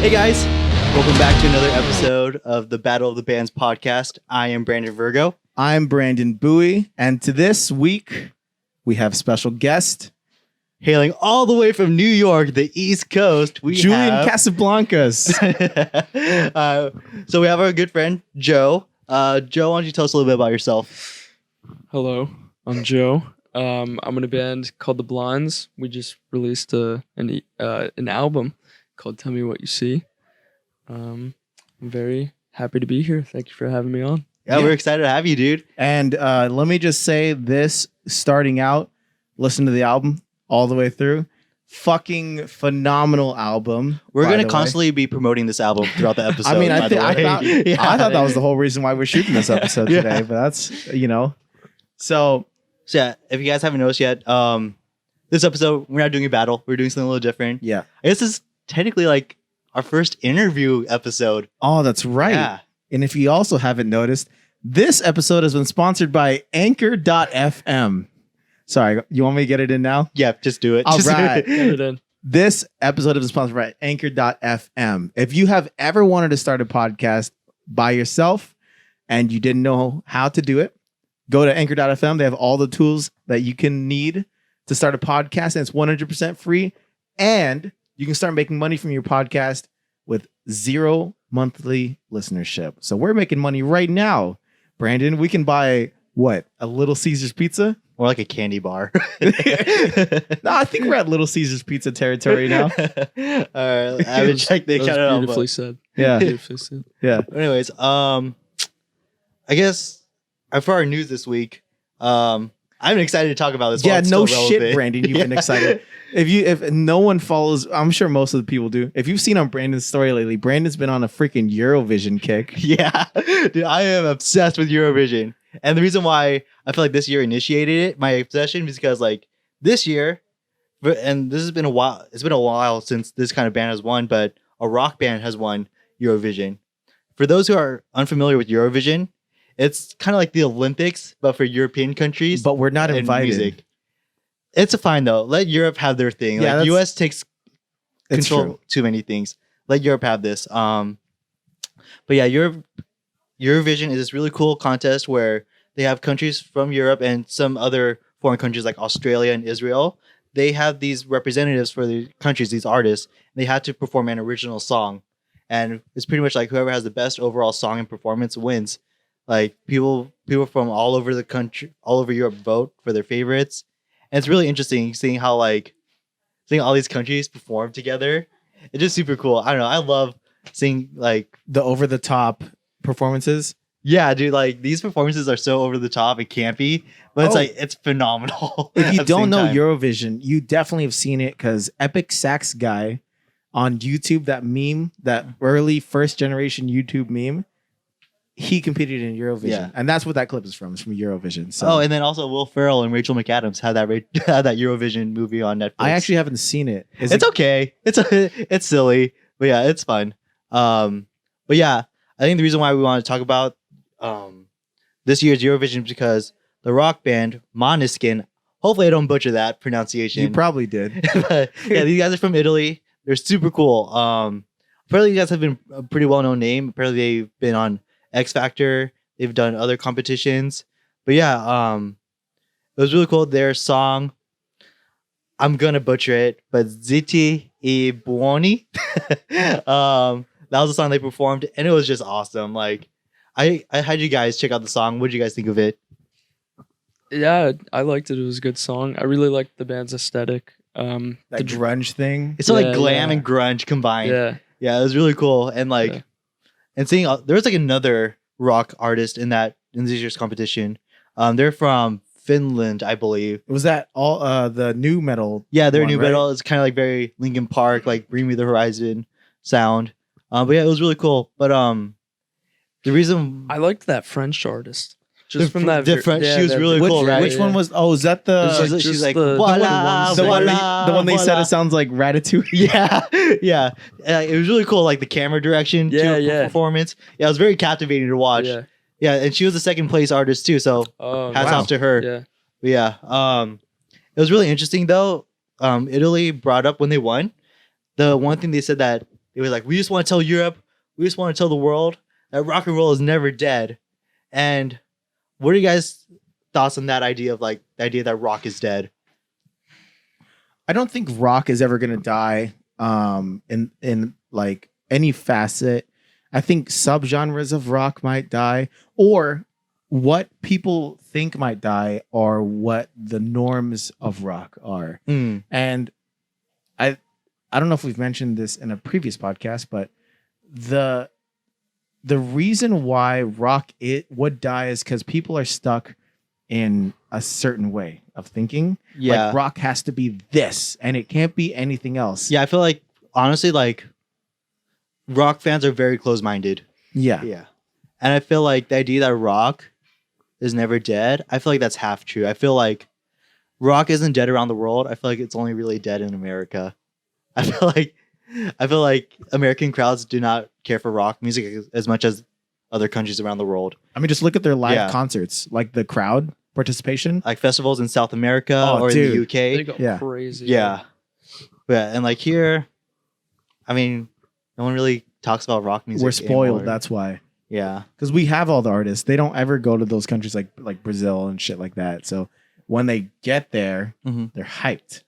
Hey guys, welcome back to another episode of the Battle of the Bands podcast. I am Brandon Virgo. I'm Brandon Bowie, and to this week, we have special guest, Hailing all the way from New York, the East Coast, we Julian have... Casablancas. So we have our good friend, Joe. Joe, why don't you tell us a little bit about yourself? Hello, I'm Joe. I'm in a band called The Blondes. We just released an album called Tell Me What You See. I'm very happy to be here. Thank you for having me on. Yeah, we're excited to have you, dude. And let me just say this, starting out, listen to the album all the way through. Fucking phenomenal album. We're going to constantly be promoting this album throughout the episode. I mean, I thought that was the the whole reason why we're shooting this episode today, but that's, So yeah, if you guys haven't noticed yet, this episode, we're not doing a battle. We're doing something a little different. yeah. I guess this is technically like our first interview episode. Oh, that's right. Yeah. And if you also haven't noticed, this episode has been sponsored by Anchor.fm. Sorry, you want me to get it in now? Yeah, just do it. All Just right. Get it in. This episode is sponsored by Anchor.fm. If you have ever wanted to start a podcast by yourself and you didn't know how to do it, go to Anchor.fm. They have all the tools that you can need to start a podcast, and it's 100% free. And you can start making money from your podcast with 0 monthly listenership. So we're making money right now. Brandon, we can buy what? A Little Caesars pizza? More like a candy bar. No, I think we're at Little Caesars pizza territory now. All right, I haven't checked the That account was at all. beautifully But said. Yeah. Beautifully said. Yeah. anyways, I guess for our news this week, I'm excited to talk about this. while Yeah, it's no still shit, relevant. Brandon. You've been Yeah. excited. If no one follows, I'm sure most of the people do. If you've seen on Brandon's story lately, Brandon's been on a freaking Eurovision kick. Yeah, dude, I am obsessed with Eurovision. And the reason why I feel like this year initiated it, my obsession, is because like this year, and this has been a while. It's been a while since this kind of band has won, but a rock band has won Eurovision. For those who are unfamiliar with Eurovision, it's kind of like the Olympics, but for European countries. But we're not and invited. music. It's a fine though. Let Europe have their thing. Yeah, Like that's- US takes It's control true. too many things. Let Europe have this. But yeah, Eurovision is this really cool contest where they have countries from Europe and some other foreign countries like Australia and Israel. They have these representatives for the countries, these artists. And they had to perform an original song, and it's pretty much like whoever has the best overall song and performance wins. Like people from all over the country, all over Europe vote for their favorites, and it's really interesting seeing how seeing all these countries perform together. It's just super cool. I don't know. I love seeing like, The over the top performances. yeah, dude, like these performances are so over the top and campy, but it's Oh. like it's phenomenal. If you at the don't same know time. Eurovision, you definitely have seen it because Epic Sax Guy on YouTube, that meme, that early first generation YouTube meme, he competed in Eurovision. Yeah. And that's what that clip is from. It's from Eurovision. So Oh, and then also Will Ferrell and Rachel McAdams had that had that Eurovision movie on Netflix. I actually haven't seen it. Is It's it okay. It's silly, but yeah, it's fun. But yeah, I think the reason why we want to talk about this year's Eurovision is because the rock band Måneskin. Hopefully, I don't butcher that pronunciation. You probably did. But, yeah, these guys are from Italy. They're super cool. Apparently, these guys have been a pretty well-known name. Apparently, they've been on X Factor. They've done other competitions. But yeah, it was really cool. Their song, I'm gonna butcher it, but Zitti e Buoni. That was the song they performed, and it was just awesome. Like, I had you guys check out the song. What did you guys think of it? Yeah, I liked it. It was a good song. I really liked the band's aesthetic. That grunge thing. It's so like Yeah, glam yeah. and grunge combined. yeah. Yeah, it was really cool. And like, Yeah. and seeing there was like another rock artist in this year's competition. They're from Finland, I believe. Was that all the new metal? Yeah, their one, new right? metal is kind of like very Linkin Park, like Bring Me the Horizon sound. But yeah, it was really cool. But the reason I liked that French artist. Just from that. different, she was that- really Which, cool, right? which one was? Oh, is that the It's like she's just like, the- voila, the one? voila, The one they said voila. it sounds like Ratatouille. Yeah, yeah. It was really cool, like the camera direction, to Yeah, her yeah. performance. Yeah, it was very captivating to watch. Yeah. Yeah, and she was the second place artist too. So Oh, hats wow. off to her. yeah. But yeah, it was really interesting though. Italy brought up when they won. The one thing they said that they were like, we just want to tell Europe, we just want to tell the world that rock and roll is never dead. And what are you guys' thoughts on that idea of like the idea that rock is dead? I don't think rock is ever gonna die in like any facet. I think subgenres of rock might die, or what people think might die are what the norms of rock are. And I don't know if we've mentioned this in a previous podcast, but the reason why rock would die is because people are stuck in a certain way of thinking. Yeah. Like rock has to be this and it can't be anything else. Yeah, I feel like honestly, like rock fans are very close-minded. Yeah. Yeah. And I feel like the idea that rock is never dead, I feel like that's half true. I feel like rock isn't dead around the world. I feel like it's only really dead in America. I feel like American crowds do not care for rock music as much as other countries around the world. I mean, just look at their live Yeah. concerts, like the crowd participation. Like festivals in South America or in dude. the They UK. go Yeah. crazy. Yeah. But and like here, I mean, no one really talks about rock music. We're spoiled. anymore. That's why. Yeah. Because we have all the artists. They don't ever go to those countries like Brazil and shit like that. So when they get there, Mhm. they're hyped.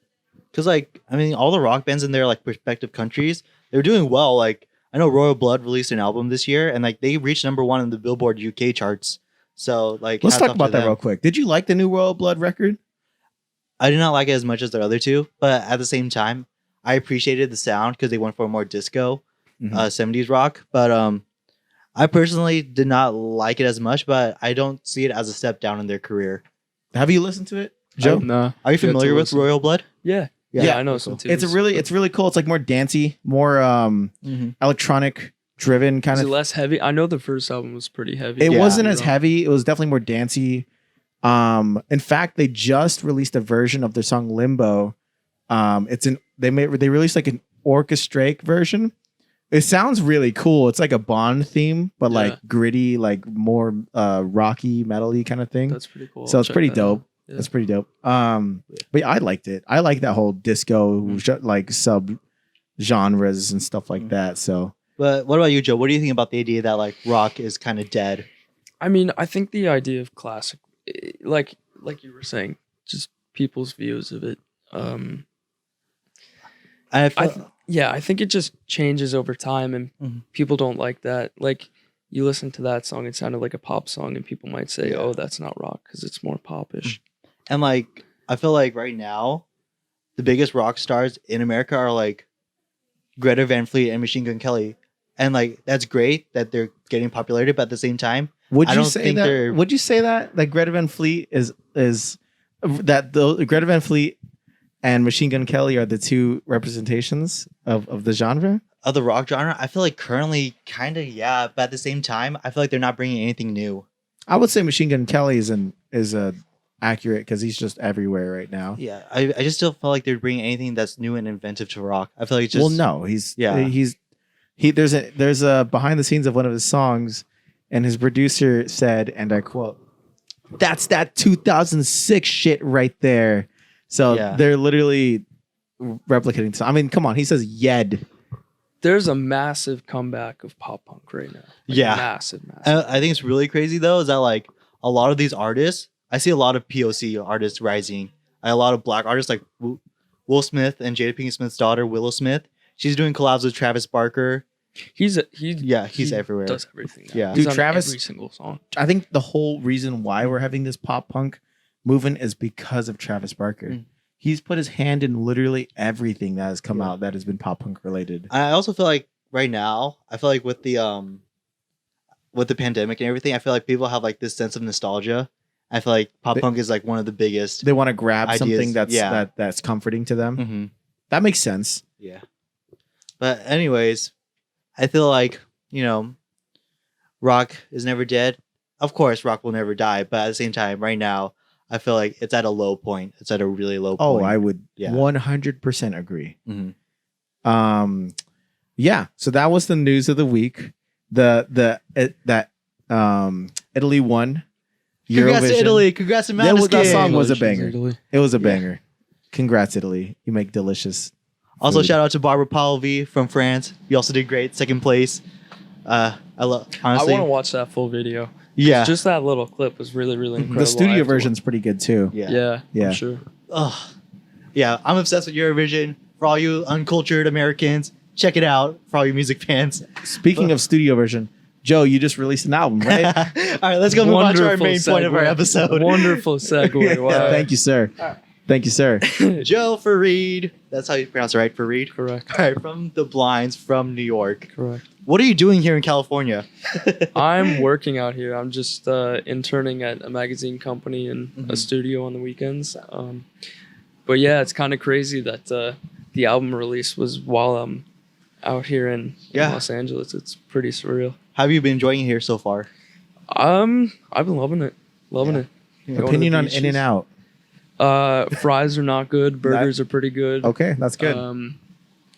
Because like I mean, all the rock bands in their like respective countries, they're doing well. Like I know Royal Blood released an album this year, and like they reached #1 in the Billboard UK charts. So like, Let's hats talk off about to that them. real quick. Did you like the new Royal Blood record? I did not like it as much as the other two, but at the same time, I appreciated the sound because they went for more disco, Mhm. 70s rock. But I personally did not like it as much. But I don't see it as a step down in their career. Have you listened to it, Joe? No. Are you familiar with listen. Royal Blood? Yeah. Yeah. Yeah, I know some tunes. It's really cool. It's like more dancey, more electronic driven kind Is it of. less heavy? I know the first album was pretty heavy. It Yeah. wasn't as heavy. It was definitely more dancey. In fact, they just released a version of their song Limbo. They released like an orchestrate version. It sounds really cool. It's like a Bond theme, but Yeah. like gritty, like more rocky, metally kind of thing. That's pretty cool. So I'll it's check pretty that out. dope. Yeah. That's pretty dope. But yeah, I liked it. I like that whole disco like sub genres and stuff like that. So But what about you, Joe? What do you think about the idea that like rock is kind of dead? I mean, I think the idea of classic, like you were saying, just people's views of it. I feel, I think it just changes over time, and Mhm. people don't like that. Like you listen to that song, it sounded like a pop song, and people might say, Yeah. "Oh, that's not rock because it's more popish." and like I feel like right now, the biggest rock stars in America are like Greta Van Fleet and Machine Gun Kelly, and like that's great that they're getting popularity. But at the same time, would I you don't say think that? they're- Would you say that Greta Van Fleet is that the Greta Van Fleet and Machine Gun Kelly are the two representations of the genre? of the rock genre, I feel like currently kind of yeah, but at the same time, I feel like they're not bringing anything new. I would say Machine Gun Kelly is accurate because he's just everywhere right now. Yeah, I just still feel like they're bringing anything that's new and inventive to rock. I feel like it's just Well, no, there's a behind the scenes of one of his songs, and his producer said, and I quote, "That's that 2006 shit right there." So Yeah. they're literally replicating. I mean, come on, he says "yed." There's a massive comeback of pop punk right now. Like, Yeah. massive. I think it's really crazy though is that like a lot of these artists, I see a lot of POC artists rising. A lot of black artists like Will Smith and Jada Pinkett Smith's daughter Willow Smith. She's doing collabs with Travis Barker. He's He's everywhere. Does everything. Now. Yeah. He's Dude, on Travis- every single song. I think the whole reason why we're having this pop punk movement is because of Travis Barker. Mm. He's put his hand in literally everything that has come Yeah. out that has been pop punk related. I also feel like right now, I feel like with the pandemic and everything, I feel like people have like this sense of nostalgia. I feel like pop punk is like one of the biggest. They want to grab Ideas, something that's yeah. that's comforting to them. Mhm. That makes sense. Yeah. But anyways, I feel like, rock is never dead. Of course, rock will never die. But at the same time, right now, I feel like it's at a low point. It's at a really low Oh, point. I would Yeah. 100% agree. Mhm. Yeah. So that was the news of the week. Italy won. Congrats to Eurovision. Italy. Congrats to That Maneskin. song was a Congratulations, banger. Italy. It was a Yeah. banger. Congrats, Italy. You make delicious Also, food. shout out to Barbara Palvi from France. You also did great, second place. I love I honestly. want to watch that full video. Yeah. Just that little clip was really, really incredible. The I studio have to version's pretty good too. Yeah. Yeah, Yeah. I'm sure. Ugh. Yeah, I'm obsessed with Eurovision. For all you uncultured Americans, check it out. For all you music fans. Speaking of studio version, Joe, you just released an album, right? All right, let's go move on to our Wonderful main point of our segue. episode. Wonderful segue. Wow. Thank you, sir. Thank you, sir. Joe Fareed. That's how you pronounce it, right? Fareed? Correct. All right, from the Blinds from New York. Correct. What are you doing here in California? I'm working out here. I'm just interning at a magazine company and a Mhm. studio on the weekends. But yeah, it's kind of crazy that the album release was while I'm out here in Los Angeles. It's pretty surreal. How have you been enjoying it here so far? I've been loving it. Loving Yeah. it. Going to Opinion the on beaches. In and Out. Fries are not good. Burgers are pretty good. Okay, that's good. Um,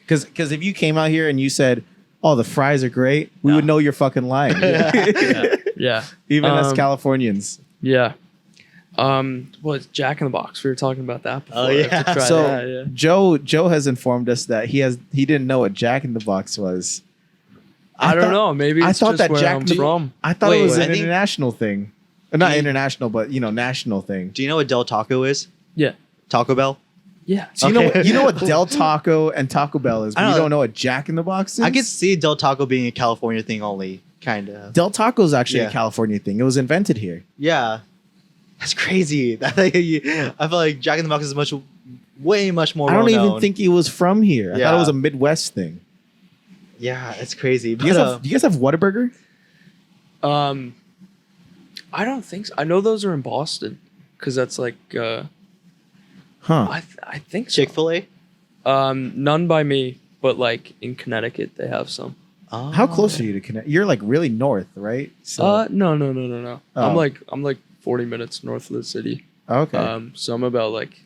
Because if you came out here and you said, "Oh, the fries are great," we No. would know you're fucking lying. yeah. Even as Um, Californians. Yeah. What Jack in the Box? We were talking about that before. Oh, I have yeah. to try So that, yeah. Joe has informed us that he didn't know what Jack in the Box was. I don't thought- know. Maybe I it's thought just that where Jack I'm in the- from. I thought Wait, it was I an think- international thing. Not Do you- international, but national thing. Do you know what Del Taco is? Yeah. Taco Bell? Yeah. So Okay. you know what Del Taco and Taco Bell is, but I you don't- don't know what Jack in the Box is? I could see Del Taco being a California thing only, kind of. Del Taco is actually Yeah. a California thing. It was invented here. Yeah. That's crazy. I feel like Jack in the Box is way much more I don't even well-known. think it was from here. I thought Yeah. it was a Midwest thing. Yeah, it's crazy. Do you guys have Whataburger? I don't think so. I know those are in Boston because that's like Huh. I think so. Chick-fil-A? None by me, but like in Connecticut they have some. Oh. How close are you to Connecticut? You're like really north, right? So, No. Oh. I'm like 40 minutes north of the city. okay. So I'm about like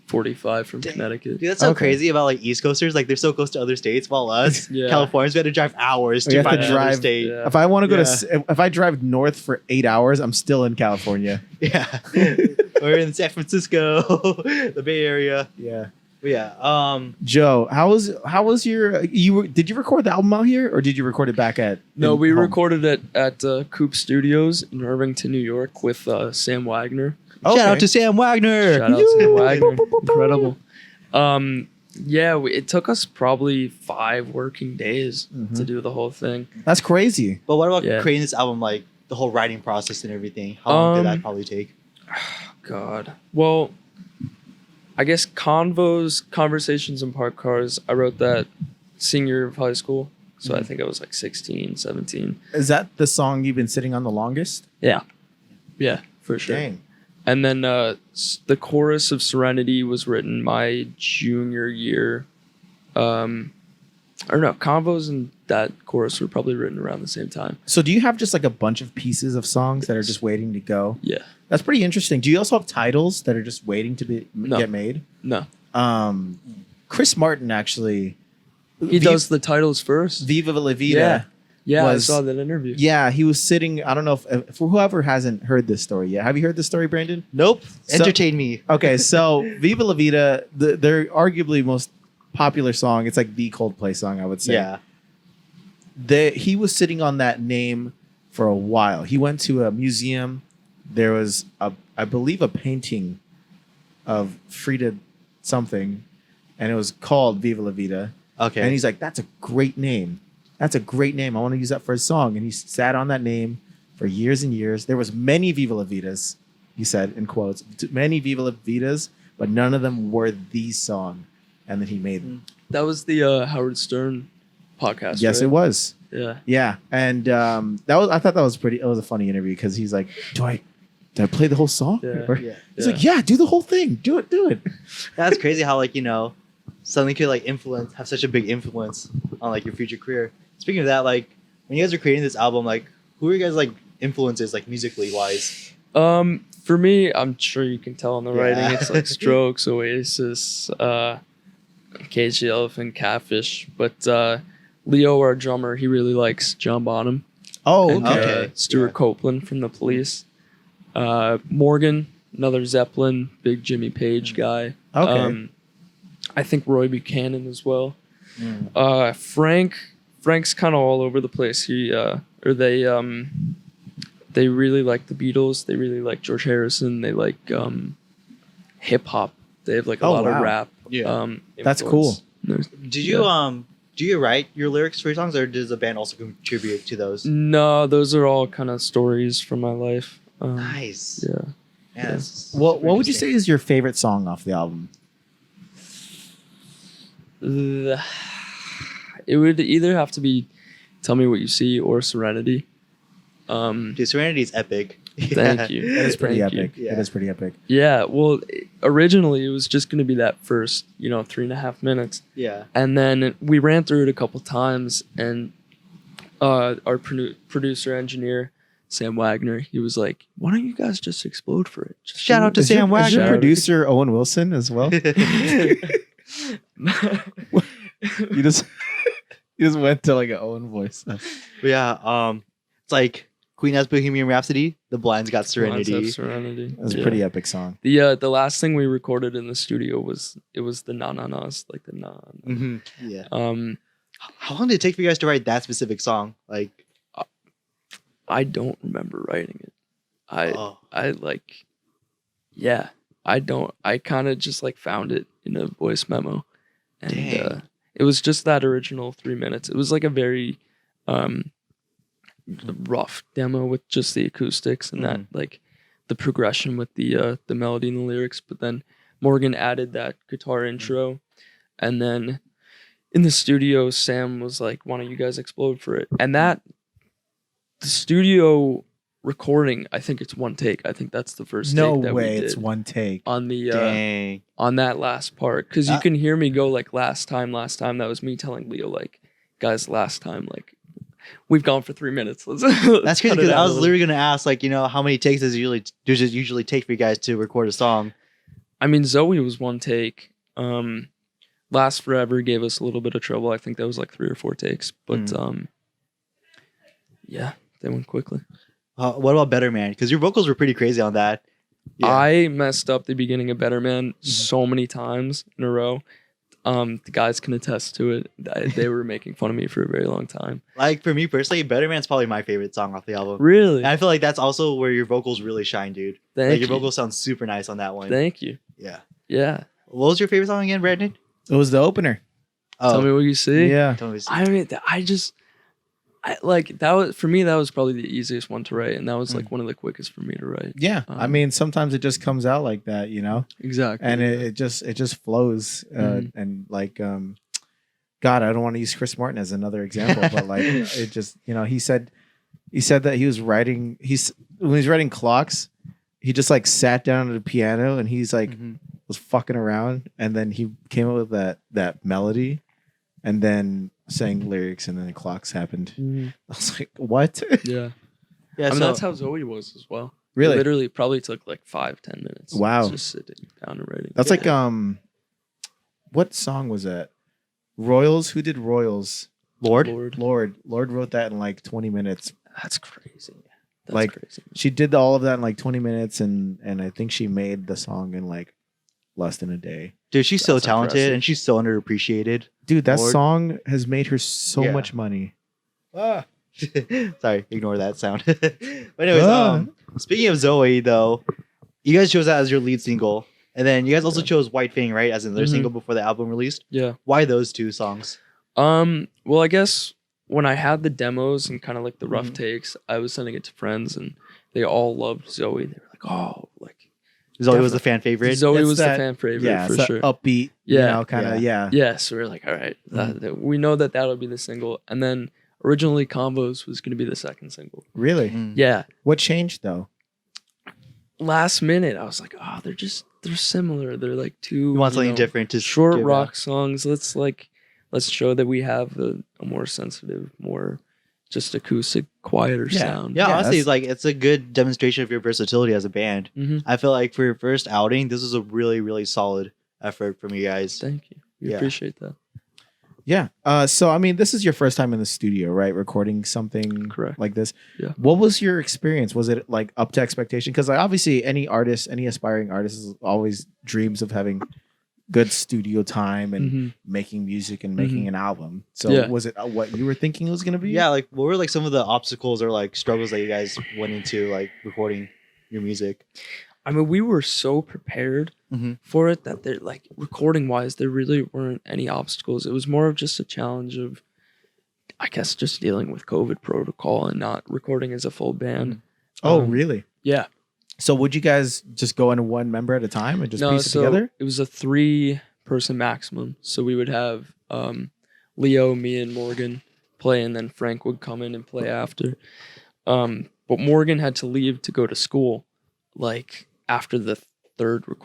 45 from Connecticut. Dude, that's so Okay. crazy about like East Coasters. Like they're so close to other states, while us Yeah. Californians we had to drive hours We to have to find another drive- state. Yeah. If I want to go Yeah. if I drive north for 8 hours, I'm still in California. Yeah. We're in San Francisco, the Bay Area. Yeah. But yeah. Joe, how was your did you record the album out here or did you record it back at No, in we home? recorded it at Coop Studios in Irvington, New York with Sam Wagner. Okay. Shout out to Sam Wagner. Shout out Sam Wagner. Incredible. Yeah, it took us probably 5 working days Mhm. to do the whole thing. That's crazy. But what about Yeah. creating this album, like the whole writing process and everything? How long did that probably take? God. Well, I guess Conversations in Parked Cars, I wrote that senior year of high school. So I think I was like 16, 17. Is that the song you've been sitting on the longest? Yeah, for sure. Dang. And then the chorus of Serenity was written my junior year. Or no, Convos and that chorus were probably written around the same time. So do you have just like a bunch of pieces of songs that are just waiting to go? Yeah. That's pretty interesting. Do you also have titles that are just waiting to No. get made? No. Chris Martin actually He does the titles first. Viva La Vida. Yeah, was- I saw that interview. Yeah, he was sitting. I don't know if for whoever hasn't heard this story yet. Have you heard this story, Brandon? Nope. So- Entertain me. Okay, so Viva La Vida, their arguably most popular song. It's like the Coldplay song, I would say. Yeah. He was sitting on that name for a while. He went to a museum. There was I believe a painting of Frida something, and it was called Viva La Vida. Okay. And he's like, "That's a great name. That's a great name. I want to use that for a song." And he sat on that name for years and years. There was many Viva La Vidas, he said in quotes, many Viva La Vidas, but none of them were the song. And then he made. That was the Howard Stern podcast. Yes, right? it was. Yeah. Yeah, and I thought that was pretty. It was a funny interview because he's like, "Do I play the whole song?" Yeah. Or- Yeah. He's like, "Yeah, do the whole thing. Do it. That's crazy how like, something could like have such a big influence on like your future career. Speaking of that, like when you guys are creating this album, like who are you guys like influences like musically wise? For me, I'm sure you can tell in the Yeah. writing. It's like Strokes, Oasis, Cage the Elephant, Catfish. But Leo, our drummer, he really likes John Bonham. Oh, And, okay. Stuart Yeah. Copeland from The Police. Morgan, another Zeppelin, big Jimmy Page guy. Okay. I think Roy Buchanan as well. Mm. Frank's kind of all over the place. They really like the Beatles. They really like George Harrison. They like hip hop. They have like a lot of rap. Yeah. That's cool. Did you do you write your lyrics for your songs, or does the band also contribute to those? No, those are all kind of stories from my life. Nice. Yeah. Yeah. What would you say is your favorite song off the album? It would either have to be "Tell Me What You See" or "Serenity." Dude, Serenity is epic. Thank you. It is pretty Thank you. epic. Yeah. It is pretty epic. Yeah. Well, originally it was just going to be that first, 3.5 minutes. Yeah. And then we ran through it a couple times, and our producer engineer Sam Wagner, he was like, "Why don't you guys just explode for it?" Just Shout out to Sam Is your Wagner. producer Owen Wilson as well? You just went to like an Owen voice. Yeah. It's like Queen has Bohemian Rhapsody. The Blinds got Serenity. Serenity. That's a pretty epic song. The last thing we recorded in the studio was the na na nas, like the na. Mm-hmm. Yeah. How long did it take for you guys to write that specific song? Like, I don't remember writing it. I kind of just like found it in a voice memo, and it was just that original 3 minutes. It was like a very rough demo with just the acoustics and that like the progression with the melody and the lyrics. But then Morgan added that guitar intro, and then in the studio, Sam was like, "Why don't you guys explode for it?" And the studio recording, I think it's one take. I think that's the first No take that way, we did it's one take. on the dang. on that last part, because you can hear me go like last time. That was me telling Leo like, "Guys, last time like we've gone for 3 minutes." Let's That's crazy because I was literally gonna ask like, how many takes does it usually take for you guys to record a song? I mean, Zoe was one take. Last Forever gave us a little bit of trouble. I think that was like 3 or 4 takes, but yeah, they went quickly. What about Better Man? Because your vocals were pretty crazy on that. Yeah. I messed up the beginning of Better Man so many times in a row. The guys can attest to it. They were making fun of me for a very long time. Like for me personally, Better Man's probably my favorite song off the album. Really? And I feel like that's also where your vocals really shine, dude. Thank Your you. vocals sound super nice on that one. Thank you. Yeah. Yeah. What was your favorite song again, Brandon? It was the opener. Tell me what you see. Yeah. Tell me what you see. I mean, I like that was for me. That was probably the easiest one to write, and that was like one of the quickest for me to write. Yeah. I mean, sometimes it just comes out like that, Exactly. and it just flows. And like, God, I don't want to use Chris Martin as another example, but like it just, he said that he was writing, when he's writing Clocks, he just like sat down at the piano and he's like, was fucking around. And then he came up with that melody and then sang lyrics, and then the Clocks happened. I was like, what? Yeah. Yeah. I mean, so, that's how Zoe was as well. Really? It literally probably took like 5-10 minutes. Wow. Just sitting down and writing. That's like, what song was that? Royals? Who did Royals? Lord. Lord wrote that in like 20 minutes. That's crazy. That's Like, crazy. She did all of that in like 20 minutes, and I think she made the song in like less than a day. Dude, she's so That's talented impressive. and she's so underappreciated. Dude, that Lord. song has made her so much money. Sorry, ignore that sound. But anyways, speaking of Zoe, though, you guys chose that as your lead single, and then you guys also chose White Fang, right, as another single before the album released. Yeah. Why those two songs? Well, I guess when I had the demos and kind of like the rough takes, I was sending it to friends, and they all loved Zoe. They were like, "Oh, like Zoe was the fan favorite. Zoe It's was that- the fan favorite Yeah, for it's that sure." upbeat, kind of, Yeah, so we were like, all right, we know that'll be the single. And then originally Combos was going to be the second single. Really? Yeah. What changed though? Last minute, I was like, oh, they're similar. They're like two. You want something different to short give rock out. songs. Let's show that we have a more sensitive, more just acoustic, quieter sound. Yeah, Yeah, honestly, that's- it's a good demonstration of your versatility as a band. I feel like for your first outing, this is a really, really solid effort from you guys. Thank you. We Yeah. appreciate that. Yeah. So I mean, this is your first time in the studio, right? Recording something Correct. like this. Yeah. What was your experience? Was it like up to expectation? Because like, obviously, any artist, any aspiring artist, is always dreams of having good studio time and Mhm. making music and making an album. So Yeah. was it what you were thinking it was gonna be? Yeah, like what were like some of the obstacles or like struggles that you guys went into like recording your music? I mean, we were so prepared Mhm. for it that there, like, recording wise, there really weren't any obstacles. It was more of just a challenge of, I guess, just dealing with COVID protocol and not recording as a full band. Oh, Um, really? Yeah. So would you guys just go in one member at a time and just No, piece it so together? it was a 3-person maximum. So we would have Leo, me, and Morgan play, and then Frank would come in and play after. But Morgan had to leave to go to school, like after the third or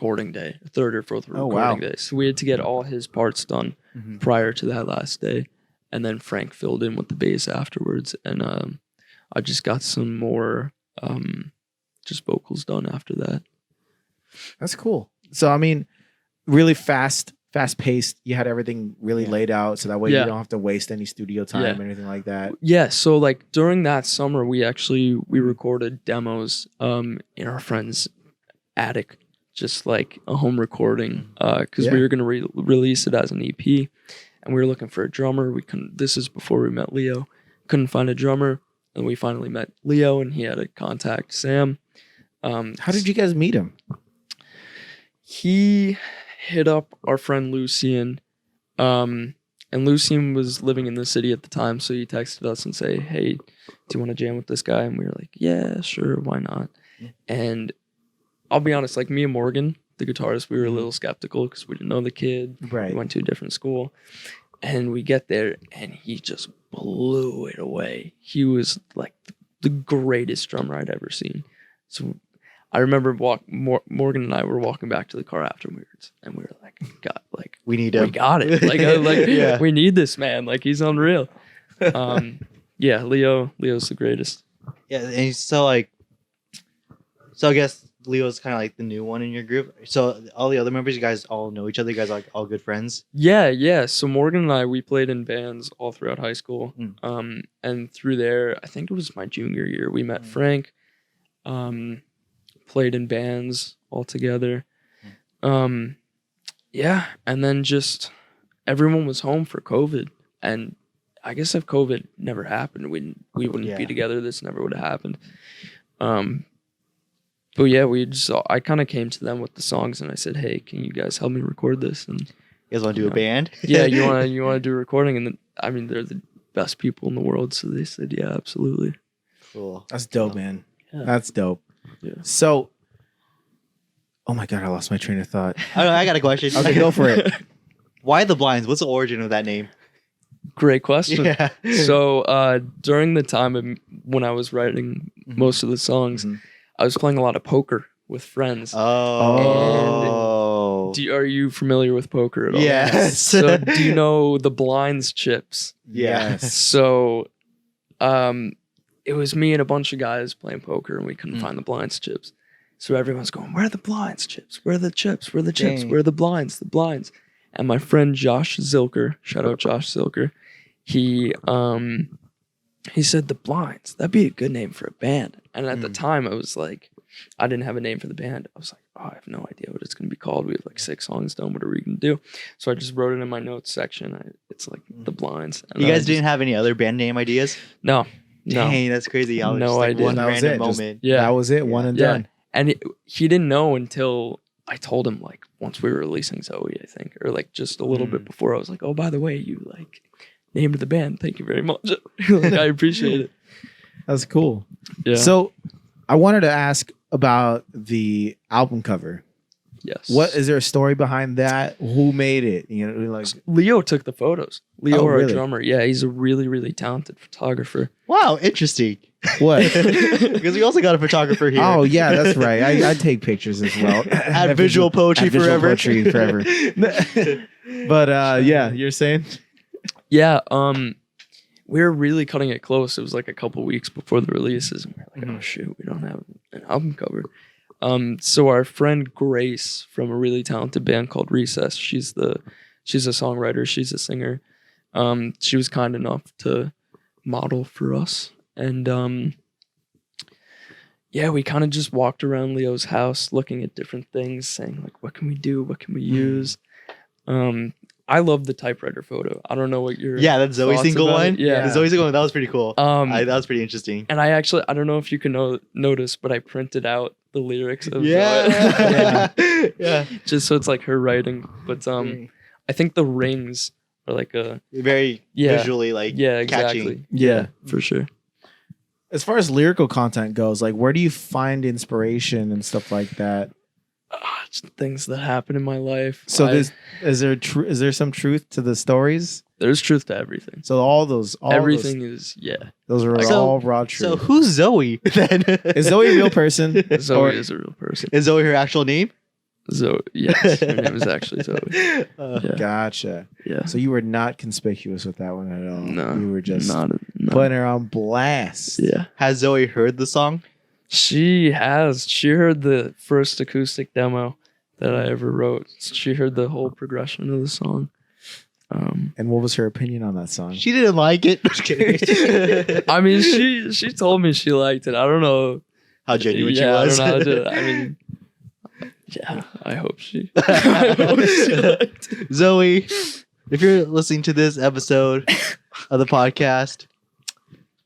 fourth Oh, recording wow. day. So we had to get all his parts done Mhm. prior to that last day, and then Frank filled in with the bass afterwards, and I just got some more just vocals done after that. That's cool. So I mean, really fast paced. You had everything really Yeah. laid out, so that way Yeah. you don't have to waste any studio time Yeah. or anything like that. Yeah, so like during that summer, we recorded demos in our friend's attic, just like a home recording, because Yeah. we were gonna release it as an EP, and we were looking for a drummer. We couldn't. This is before we met Leo. Couldn't find a drummer, and we finally met Leo, and he had to contact Sam. How did you guys meet him? He hit up our friend Lucian, and Lucian was living in the city at the time, so he texted us and say, "Hey, do you want to jam with this guy?" And we were like, "Yeah, sure, why not?" And I'll be honest, like me and Morgan, the guitarist, we were a little skeptical because we didn't know the kid. Right. We went to a different school, and we get there, and he just blew it away. He was like the greatest drummer I'd ever seen. So I remember Morgan and I were walking back to the car afterwards, and we were like, "God, like We need we him. got it! Yeah. We need this man! Like he's unreal." Yeah, Leo's the greatest. Yeah, and so like, so I guess Leo's kind of like the new one in your group. So all the other members, you guys all know each other. You guys are like all good friends. Yeah. So Morgan and I, we played in bands all throughout high school. And through there, I think it was my junior year, we met Frank, played in bands all together. Yeah, and then just everyone was home for COVID. And I guess if COVID never happened, we wouldn't be Yeah. together. This never would have happened. But yeah, I kind of came to them with the songs, and I said, "Hey, can you guys help me record this?" And You guys want to do a Yeah. band? yeah, you want to do a recording, and then, I mean, they're the best people in the world, so they said, "Yeah, absolutely." Cool. That's dope, man. Yeah. That's dope. Yeah. So, oh my god, I lost my train of thought. I got a question. Okay, go for it. Why the Blinds? What's the origin of that name? Great question. Yeah. So during the time when I was writing most of the songs, Mhm. I was playing a lot of poker with friends. Oh. Are you familiar with poker at all? Yes. So do you know the blinds chips? Yeah. So it was me and a bunch of guys playing poker, and we couldn't find the blinds chips. So everyone's going, "Where are the blinds chips? Where are the chips? Where are the chips? Dang. Where are the blinds? The blinds." And my friend Josh Zilker, shout out Josh Zilker, he said, "The Blinds, that'd be a good name for a band." And at the time, I was like, I didn't have a name for the band. I was like, "Oh, I have no idea what it's going to be called. We have like 6 songs done. What are we going to do?" So I just wrote it in my notes section. It's like The Blinds. And You I guys just- didn't have any other band name ideas? No. Dang, that's crazy. Y'all No just like idea. one That was random it. Just- moment. Yeah. That was it. One and Yeah. done. And he didn't know until I told him, like, once we were releasing Zoe, I think, or like just a little bit before. I was like, "Oh, by the way, you like named the band. Thank you very much." Like, I appreciate it. That's cool. Yeah. So, I wanted to ask about the album cover. Yes. What is there a story behind that? Who made it? You know, like Leo took the photos. Leo, Oh, our really? drummer. Yeah, he's a really, really talented photographer. Wow, interesting. what? Because we also got a photographer here. Oh yeah, that's right. I take pictures as well. At Visual Poetry At Visual Forever. Poetry forever. But yeah, you're saying? Yeah, we were really cutting it close. It was like a couple weeks before the releases, and we were like, "Oh shoot, we don't have an album cover." So our friend Grace from a really talented band called Recess, she's a songwriter, she's a singer. She was kind enough to model for us, and yeah, we kind of just walked around Leo's house looking at different things, saying like, "What can we do? What can we use?" I love the typewriter photo. I don't know what your Yeah, that Zoe thoughts single about one. it. Yeah. The Zoe single one, that was pretty cool. Um, That was pretty interesting. and I don't know if you can notice, but I printed out the lyrics of Yeah. Yeah. just so it's like her writing. But I think the rings are like a Very visually like yeah, catchy. exactly. Yeah. For sure. As far as lyrical content goes, like where do you find inspiration and stuff like that? Just things that happen in my life. So is there some truth to the stories? There's truth to everything. So Everything is those are So- all raw truth. So who's Zoe then? Is Zoe a real person? Zoe is a real person. Is Zoe her actual name? Zoe, yes, her name is actually Zoe. Uh, Yeah. Gotcha. Yeah. So you were not conspicuous with that one at all. No, You were just no. putting her on blast. Yeah. Has Zoe heard the song? She has. She heard the first acoustic demo that I ever wrote. She heard the whole progression of the song. And what was her opinion on that song? She didn't like it. Just kidding. I mean, she told me she liked it. I don't know. How genuine she Yeah, was. I don't know. I mean, yeah. I hope she. I hope she liked it. Zoe, if you're listening to this episode of the podcast,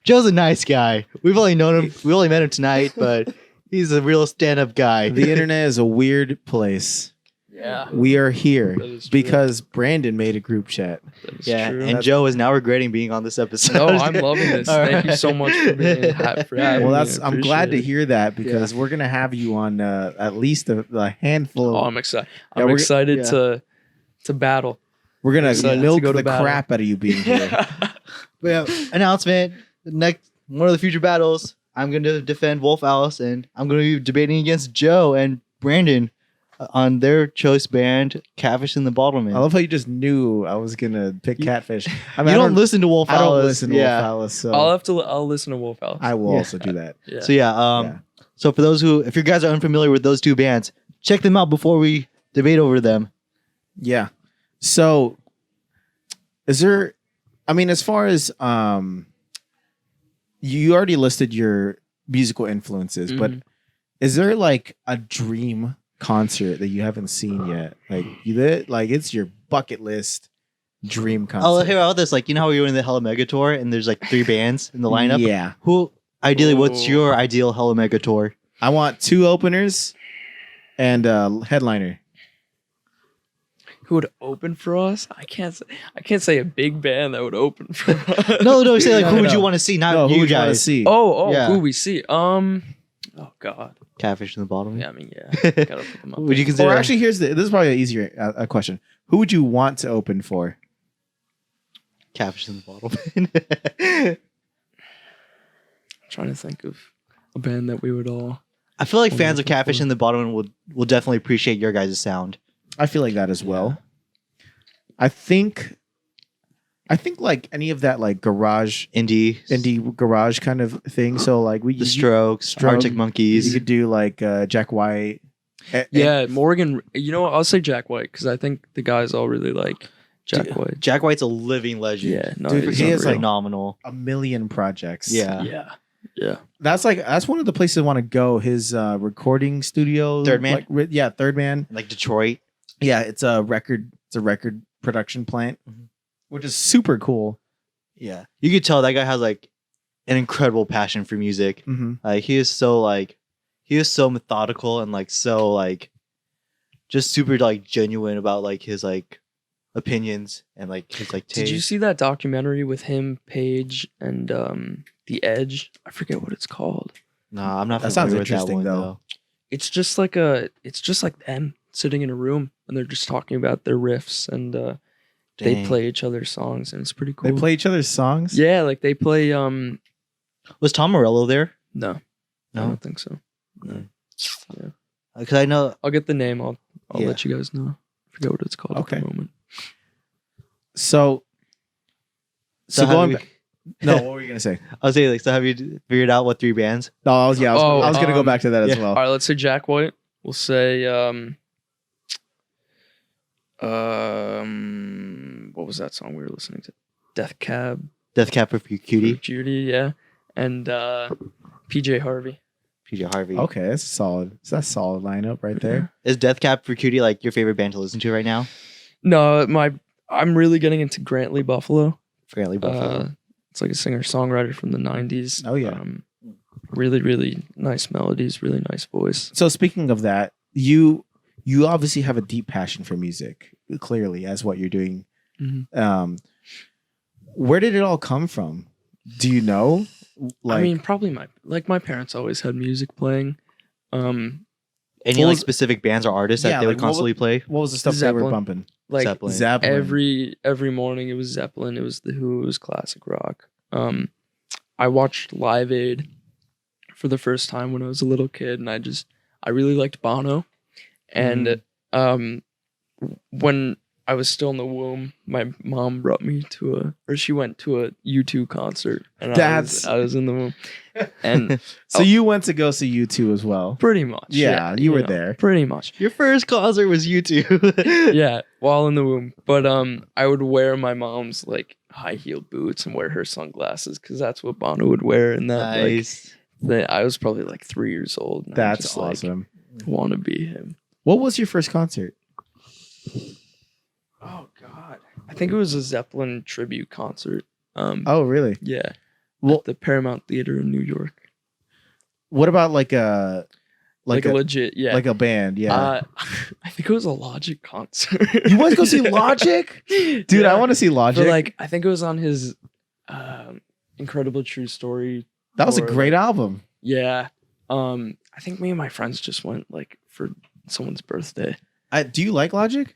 Joe's a nice guy. We've only known him. We only met him tonight, but he's a real stand-up guy. The internet is a weird place. Yeah. We are here That is true. because Brandon made a group chat. That is Yeah, true. and Joe is now regretting being on this episode. No, I'm loving this. All Thank you right. so much for having Well, me. I I'm glad to appreciate it. hear that because we're gonna have you on at least a handful. Oh, Of, I'm excited. Yeah, I'm we're- excited yeah. to battle. we're gonna excited to milk go to the battle. crap out of you being here. We have announcement. The next one of the future battles. I'm going to defend Wolf Alice, and I'm going to be debating against Joe and Brandon on their choice band, Catfish in the Bottleman. I love how you just knew I was gonna pick Catfish. I mean, you I don't listen to Wolf I Alice. don't listen to yeah. Wolf Alice, so I'll listen to Wolf Alice. I will Yeah. also do that. Yeah. So Yeah. So for those if you guys are unfamiliar with those two bands, check them out before we debate over them. Yeah. So, is there? I mean, as far as you already listed your musical influences, but Mhm. is there like a dream concert that you haven't seen yet? Like it's your bucket list dream concert. I'll hear about this. Like, you know how we were in the Hella Mega tour and there's like 3 bands in the lineup? Yeah. Who, ideally, what's Ooh. your ideal Hella Mega tour? I want 2 openers and a headliner. Who would open for us? I can't say a big band that would open for us. No, say like, No, who no, would you no. want to see? Not No, who you would you want to guys. see? Oh, Yeah. who we see? Oh God. Catfish in the Bottom. Yeah, I mean, yeah. Gotta put them up. Would you there. consider? Or actually, this is probably an easier question. Who would you want to open for? Catfish in the Bottom. I'm trying to think of a band that we would all. I feel like I'm fans of looking Catfish for- in the Bottom will definitely appreciate your guys' sound. I feel like that as well. I think like any of that like indie garage kind of thing. So like The Strokes, Arctic you Monkeys. could do like Jack White. Yeah, Morgan. You know what? I'll say Jack White because I think the guys all really like Jack White. Jack White's a living legend. Yeah, no, Dude, he's he is, unreal. Phenomenal. a million projects. Yeah. Yeah. That's one of the places I want to go. His recording studio. Third Man? Third Man. Like Detroit. Yeah, it's a record production plant, Mhm. which is super cool. Yeah. You could tell that guy has like an incredible passion for music. Mm-hmm. Like he is so methodical and like so like just super like genuine about like his like opinions and like his like taste. Did you see that documentary with him, Paige, and The Edge? I forget what it's called. No, I'm not. That sounds familiar with interesting, one, though. It's just like them sitting in a room and they're just talking about their riffs and they Dang. play each other's songs and it's pretty cool. They play each other's songs. Yeah, like they play Was Tom Morello there? no. I No, don't think so. No. because I know. I'll get the name. I'll Yeah. let you guys know. I forget what it's called Okay. at the moment. So So going have back. No, what were you gonna say? I was saying like, so have you figured out what 3 bands? No, I was gonna go back to that as yeah. well. All right, let's say Jack White. We'll say what was that song we were listening to? Death Cab Death Cab for Cutie, Judy, yeah. And PJ Harvey. PJ Harvey. Okay, that's a solid lineup right there. Is Death Cab for Cutie like your favorite band to listen to right now? No, I'm really getting into Grantley Buffalo. Fairly Buffalo. It's like a singer-songwriter from the 90s. Oh, yeah. Really, really nice melodies, really nice voice. So speaking of that, you obviously have a deep passion for music, clearly, as what you're doing. Mhm. Where did it all come from? Do you know? I mean, probably my parents always had music playing. Any what like was- specific bands or artists Yeah, that they like, would constantly play? what was the stuff they were Zeppelin. bumping? Like Zeppelin. Zeppelin. every morning it was Zeppelin, it was The Who, it was classic rock. I watched Live Aid for the first time when I was a little kid, and I really liked Bono. And when I was still in the womb, my mom brought me she went to a U2 concert, and I was in the womb, and So you went to go see U2 as well. pretty much, Yeah, you were there. pretty much. Your first concert was U2. Yeah, while in the womb. But I would wear my mom's like high heeled boots and wear her sunglasses because that's what Bono would wear. And that Nice. I was probably like 3 years old. And I That's just, awesome. Want to be him. What was your first concert? Oh God, I think it was a Zeppelin tribute concert. Oh, really? Yeah, Well, at the Paramount Theater in New York. what about like a Legit, yeah. like a band? Yeah. I think it was a Logic concert. You want to go see Logic? Dude, Yeah. I want to see Logic. But like, I think it was on his Incredible True Story. that was a or, great album. Yeah. I think me and my friends just went like for someone's birthday. Do you like Logic?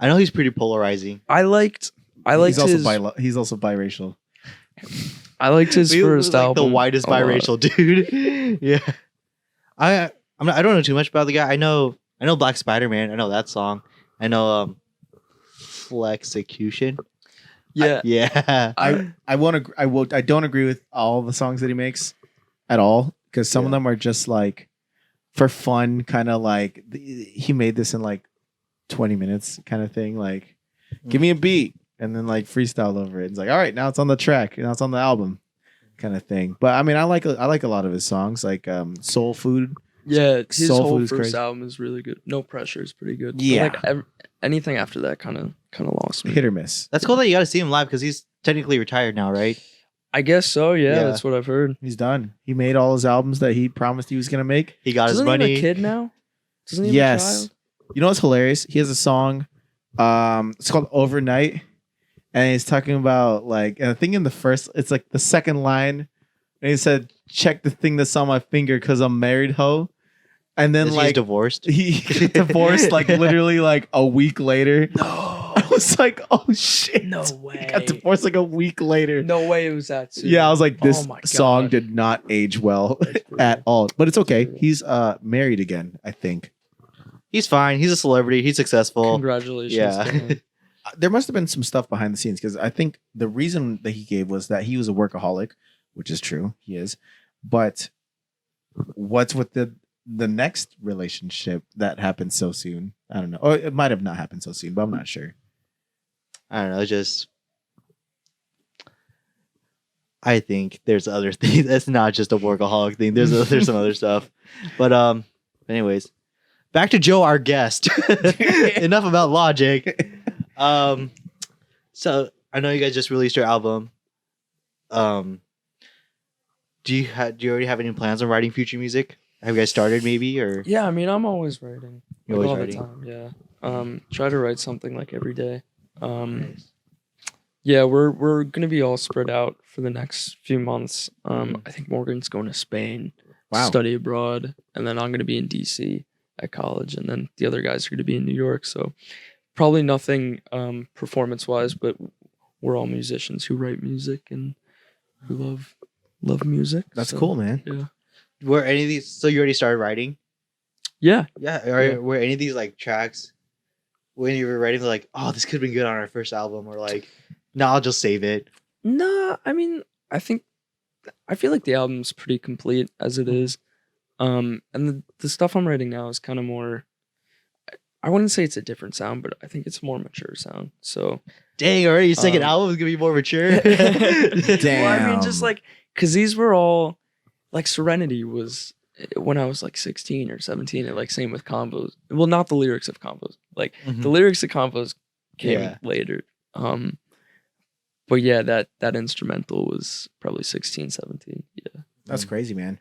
I know he's pretty polarizing. I liked he's also his he's also biracial. I liked his He was first like album. the whitest a lot. biracial dude. Yeah. I don't know too much about the guy. I know Black Spider-Man. I know that song. I know Flexecution. Yeah. Yeah. I don't agree with all the songs that he makes at all because some of Yeah. them are just like for fun, kind of like he made this in like 20 minutes kind of thing. Like, give me a beat and then like freestyle over it. It's like, all right, now it's on the track, now it's on the album, kind of thing. But I mean, I like a lot of his songs, like Soul Food. Yeah, his Soul whole Food is first crazy. album is really good. No Pressure is pretty good. But, Yeah. like anything after that kind of lost me. Hit or miss. That's cool that you got to see him live because he's technically retired now, right? I guess so. Yeah, Yeah. that's what I've heard. He's done. He made all his albums that he promised he was gonna make. He got Doesn't his he money. have a kid now? Doesn't he have a Yes. child? You know what's hilarious? He has a song. It's called Overnight, and he's talking about like, and I think in the first, it's like the second line, and he said, "Check the thing that's on my finger, cause I'm married, ho." And then Is he like divorced? he got divorced like literally like a week later. No. I was like, oh shit. No He way. got divorced like a week later. No way it was that soon. Yeah, I was like, this Oh my song God. did not age well That's brutal. at all. But it's okay. He's married again, I think. He's fine. He's a celebrity. He's successful. Congratulations. Yeah. to him. There must have been some stuff behind the scenes because I think the reason that he gave was that he was a workaholic, which is true. He is. But what's with the next relationship that happened so soon? I don't know. Or it might have not happened so soon, but I'm not sure. I don't know. Just I think there's other things. It's not just a workaholic thing. There's some other stuff. But anyways, back to Joe, our guest. Enough about Logic. So I know you guys just released your album. Do you already have any plans on writing future music? Have you guys started maybe or Yeah, I mean, I'm always writing. You're Like, always all writing? the time. Yeah. Try to write something like every day. Yeah, we're gonna be all spread out for the next few months. I think Morgan's going to Spain, Wow. study abroad, and then I'm gonna be in DC at college, and then the other guys are gonna be in New York. So probably nothing performance wise, but we're all musicians who write music and who love music. That's so, cool, man. Yeah. were any of these? So you already started writing? Yeah. Yeah. Yeah. Were any of these like tracks when you were writing like, oh, this could have been good on our first album, or like, no, I'll just save it. No, I mean, I feel like the album's pretty complete as it is. And the stuff I'm writing now is kind of more, I wouldn't say it's a different sound, but I think it's a more mature sound. So Dang, already your second Um, album is gonna be more mature. Well, I mean, Damn. just like, cause these were all like Serenity was when I was like 16 or 17, and like same with Combos. Well, not the lyrics of Combos. Like Mhm. the lyrics of Combos came Yeah. later. But yeah, that instrumental was probably 16, 17. Yeah. That's crazy, man.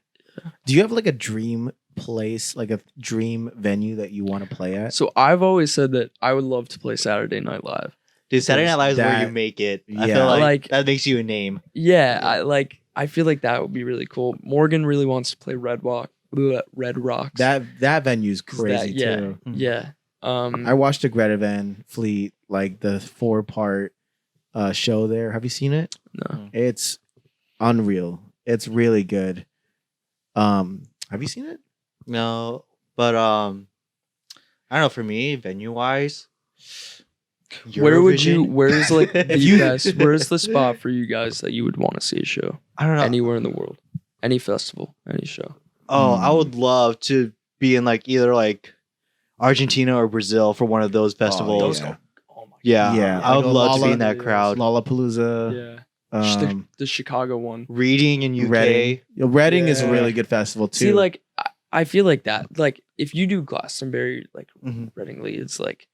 Do you have like a dream place, like a dream venue that you want to play at? So I've always said that I would love to play Saturday Night Live. Dude, Saturday Night Live is where you that- make it. I yeah. feel like, Like- that makes you a name. Yeah, I feel like that would be really cool. Morgan really wants to play Red Rocks. That venue's 'Cause crazy yeah, too. yeah. I watched the Greta Van Fleet, like the 4-part show there. Have you seen it? No. It's unreal. It's really good. Have you seen it? No, but I don't know. For me, venue wise, Where would you? Eurovision? Where's like If you you- guys? Where's the spot for you guys that you would want to see a show? I don't know. Anywhere in the world, any festival, any show. Oh, I would love to be in like either like Argentina or Brazil for one of those festivals. Those yeah. go. Oh my. Yeah, Yeah, I would like love to be Lolla- in that crowd. Lollapalooza. Yeah. Just Um, the Chicago one. Reading in UK. Reading. Reading is a Yeah. really good festival too. See, like I feel like that. Like if you do Glastonbury, like Mhm. Reading Lee, it's like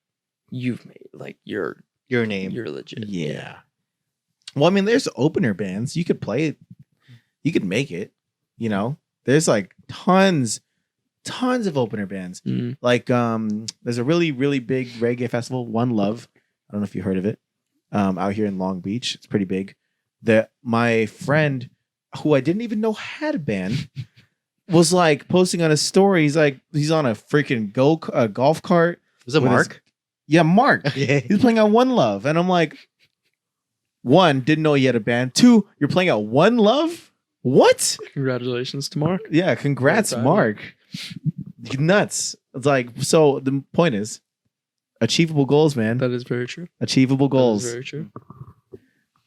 you've made like you're Your name. legit. yeah. Well, I mean, there's opener bands. You could play it. You could make it. You know, there's like tons of opener bands. Mhm. Like, there's a really, really big reggae festival, One Love. I don't know if you heard of it. Out here in Long Beach, it's pretty big. My friend, who I didn't even know had a band, was like posting on his story. He's on a freaking golf cart. Was it with his- Mark? Yeah, Mark. Yeah. He's playing at One Love, and I'm like, one, didn't know he had a band. Two, you're playing at One Love. What? Congratulations to Mark. Yeah, congrats, Excited. Mark. Nuts. It's like, so the point is, achievable goals, man. That is very true. Achievable That is goals. very true.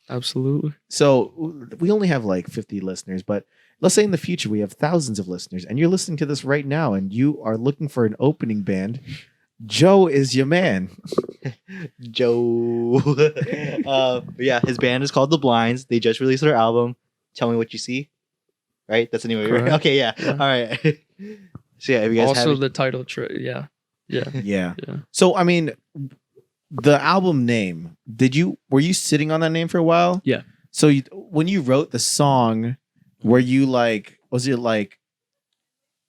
Absolutely. So we only have like 50 listeners, but let's say in the future we have thousands of listeners, and you're listening to this right now, and you are looking for an opening band. Joe is your man. Joe. But yeah, his band is called The Blinds. They just released their album, Tell Me What You See. Right? That's the name of it. Correct. Okay, yeah. Yeah. All right. So yeah, if you guys Also, have the title track. Yeah. Yeah. Yeah. Yeah. So I mean, the album name. Were you sitting on that name for a while? Yeah. So when you wrote the song, were you like, was it like,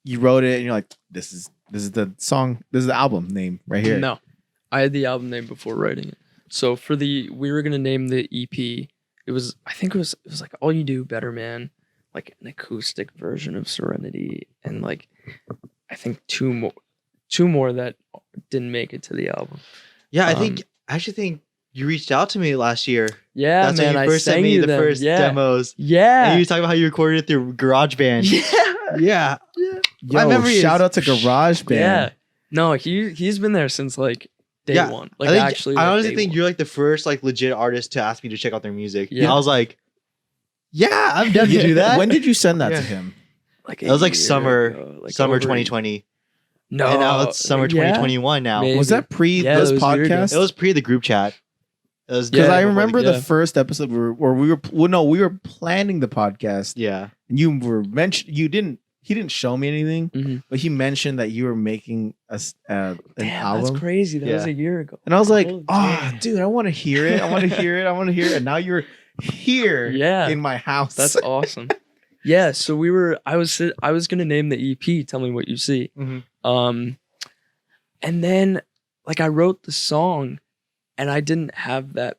you wrote it and you're like, this is the song, this is the album name right here. No, I had the album name before writing it. So we were gonna name the EP. I think it was like All You Do Better Man, like an acoustic version of Serenity, and like I think two more that didn't make it to the album. Yeah, I Um, actually think you reached out to me last year. Yeah, That's man, when I you first sang sent me you the them. first yeah. demos. Yeah, And you were talking about how you recorded it through GarageBand. yeah, Yeah. Yo, My memory is- shout out to Garage Band. yeah. No, he's been there since like day Yeah, one. Like I actually, honestly day think one. you're like the first like legit artist to ask me to check out their music. Yeah. I was like, yeah, I'm down to do that. When did you send that Yeah. to him? like It was like a year summer- ago, like summer over- 2020. No, And now it's summer yeah? 2021 now. Maybe. Was that pre Yeah, this it was a year ago. podcast? It was pre the group chat. It was Because Yeah, I before the- remember yeah. the first episode where we were planning the podcast. Yeah. And you were he didn't show me anything, Mhm. but he mentioned that you were making an Damn, album. that's crazy. That was Yeah. a year ago. And I was like, Oh, oh, damn. dude, I want to hear it. I want to hear it. I want to hear it. And now you're here Yeah. in my house. That's awesome. Yeah, so I was gonna name the EP "Tell Me What You See," Mhm. and then like I wrote the song, and I didn't have that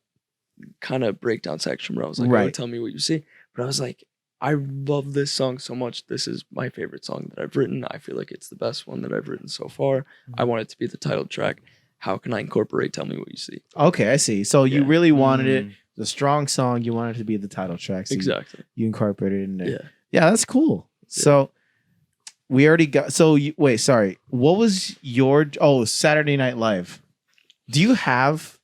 kind of breakdown section where I was like, "Oh, Right. tell me what you see," but I was like, I love this song so much. This is my favorite song that I've written. I feel like it's the best one that I've written so far. I want it to be the title track. How can I incorporate "Tell Me What You See"? Okay, I see. So you Yeah. really wanted it. Mm. The strong song, you wanted it to be the title track. So Exactly. You incorporated it in there. Yeah. Yeah, that's cool. Yeah. So we already got. So wait, sorry. What was your? Oh, Saturday Night Live. Do you have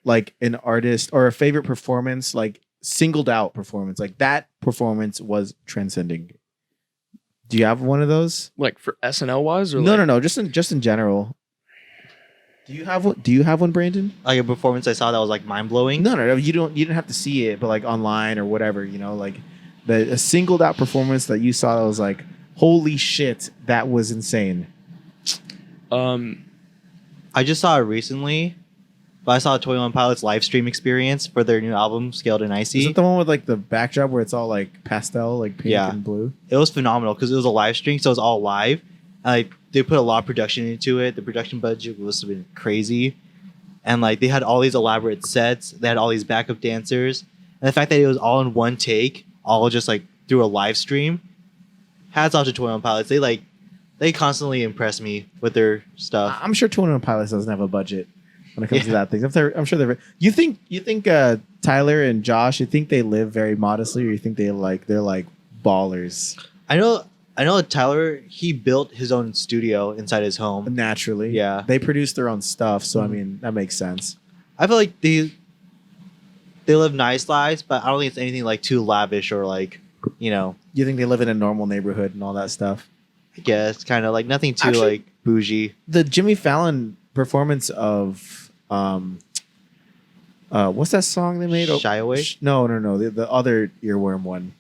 like an artist or a favorite performance, like singled out performance, like that performance was transcending? Do you have one of those? Like for SNL wise, or No, just in general. Do you have one? Do you have one, Brandon? Like a performance I saw that was like mind blowing. No. You didn't have to see it, but like online or whatever, like a singled out performance that you saw that was like, holy shit, that was insane. I just saw it recently, but I saw a 21 Pilots live stream experience for their new album, Scaled and Icy. Is it the one with like the backdrop where it's all like pastel, like pink and blue? It was phenomenal because it was a live stream, so it was all live. And, like, they put a lot of production into it. The production budget was been crazy, and like they had all these elaborate sets. They had all these backup dancers, and the fact that it was all in one take, all just like through a live stream. Hats off to 21 Pilots. They constantly impress me with their stuff. I'm sure 21 Pilots doesn't have a budget when it comes to that thing. I'm sure they're. You think Tyler and Josh? You think they live very modestly, or you think they're like ballers? I know Tyler, he built his own studio inside his home. Naturally, Yeah. they produce their own stuff, so I mean that makes sense. I feel like they live nice lives, but I don't think it's anything like too lavish or like, you know, You think they live in a normal neighborhood and all that stuff? I guess kind of like nothing too Actually- like bougie. The Jimmy Fallon performance of what's that song they made? Shy Away? No, the other earworm one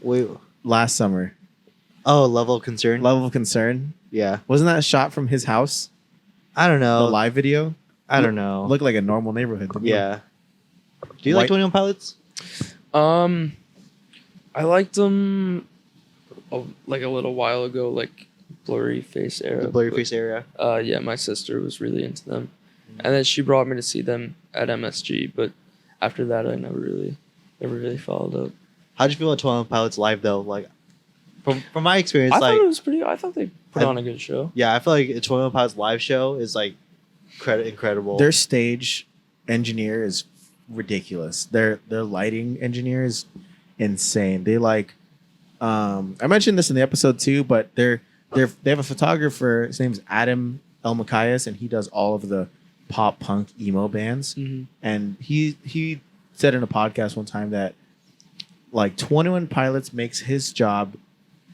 Wait, last summer. oh, Level of Concern. Level of Concern. Yeah, Wasn't that shot from his house? I don't The know. live video I don't know. looked like a normal neighborhood. to me. Yeah. Do you like White- 21 Pilots? I liked them like a little while ago, like Blurry Face era. The Blurry but, Face area. Yeah, my sister was really into them, and then she brought me to see them at MSG. But after that, I never really followed up. How'd you feel about 21 Pilots live though? Like, from my experience, I like, thought it was pretty. I thought they put on a good show. yeah, I feel like a 21 Pilots live show is like incredible. Their stage engineer is ridiculous. Their lighting engineer is insane. They like I mentioned this in the episode too, but they have a photographer. His name's Adam Elmakias, and he does all of the pop punk emo bands. Mm-hmm. And he said in a podcast one time that like 21 Pilots makes his job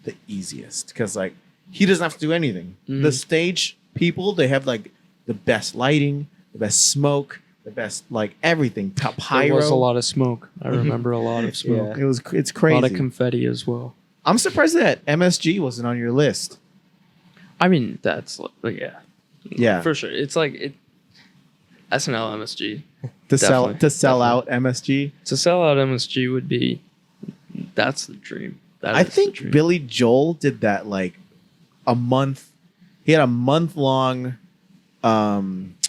the easiest because like he doesn't have to do anything. Mhm. The stage people, they have like the best lighting, the best smoke, the best like everything. Top pyro. There was a lot of smoke. I remember a lot of smoke. Yeah. It's A crazy. lot of confetti as well. I'm surprised that MSG wasn't on your list. I mean, that's like, yeah, Yeah, for sure. It's like it. SNL MSG to sell definitely. out MSG. to sell out MSG would be. That's the dream. That I is the think dream. Billy Joel did that like a month. He had a month long.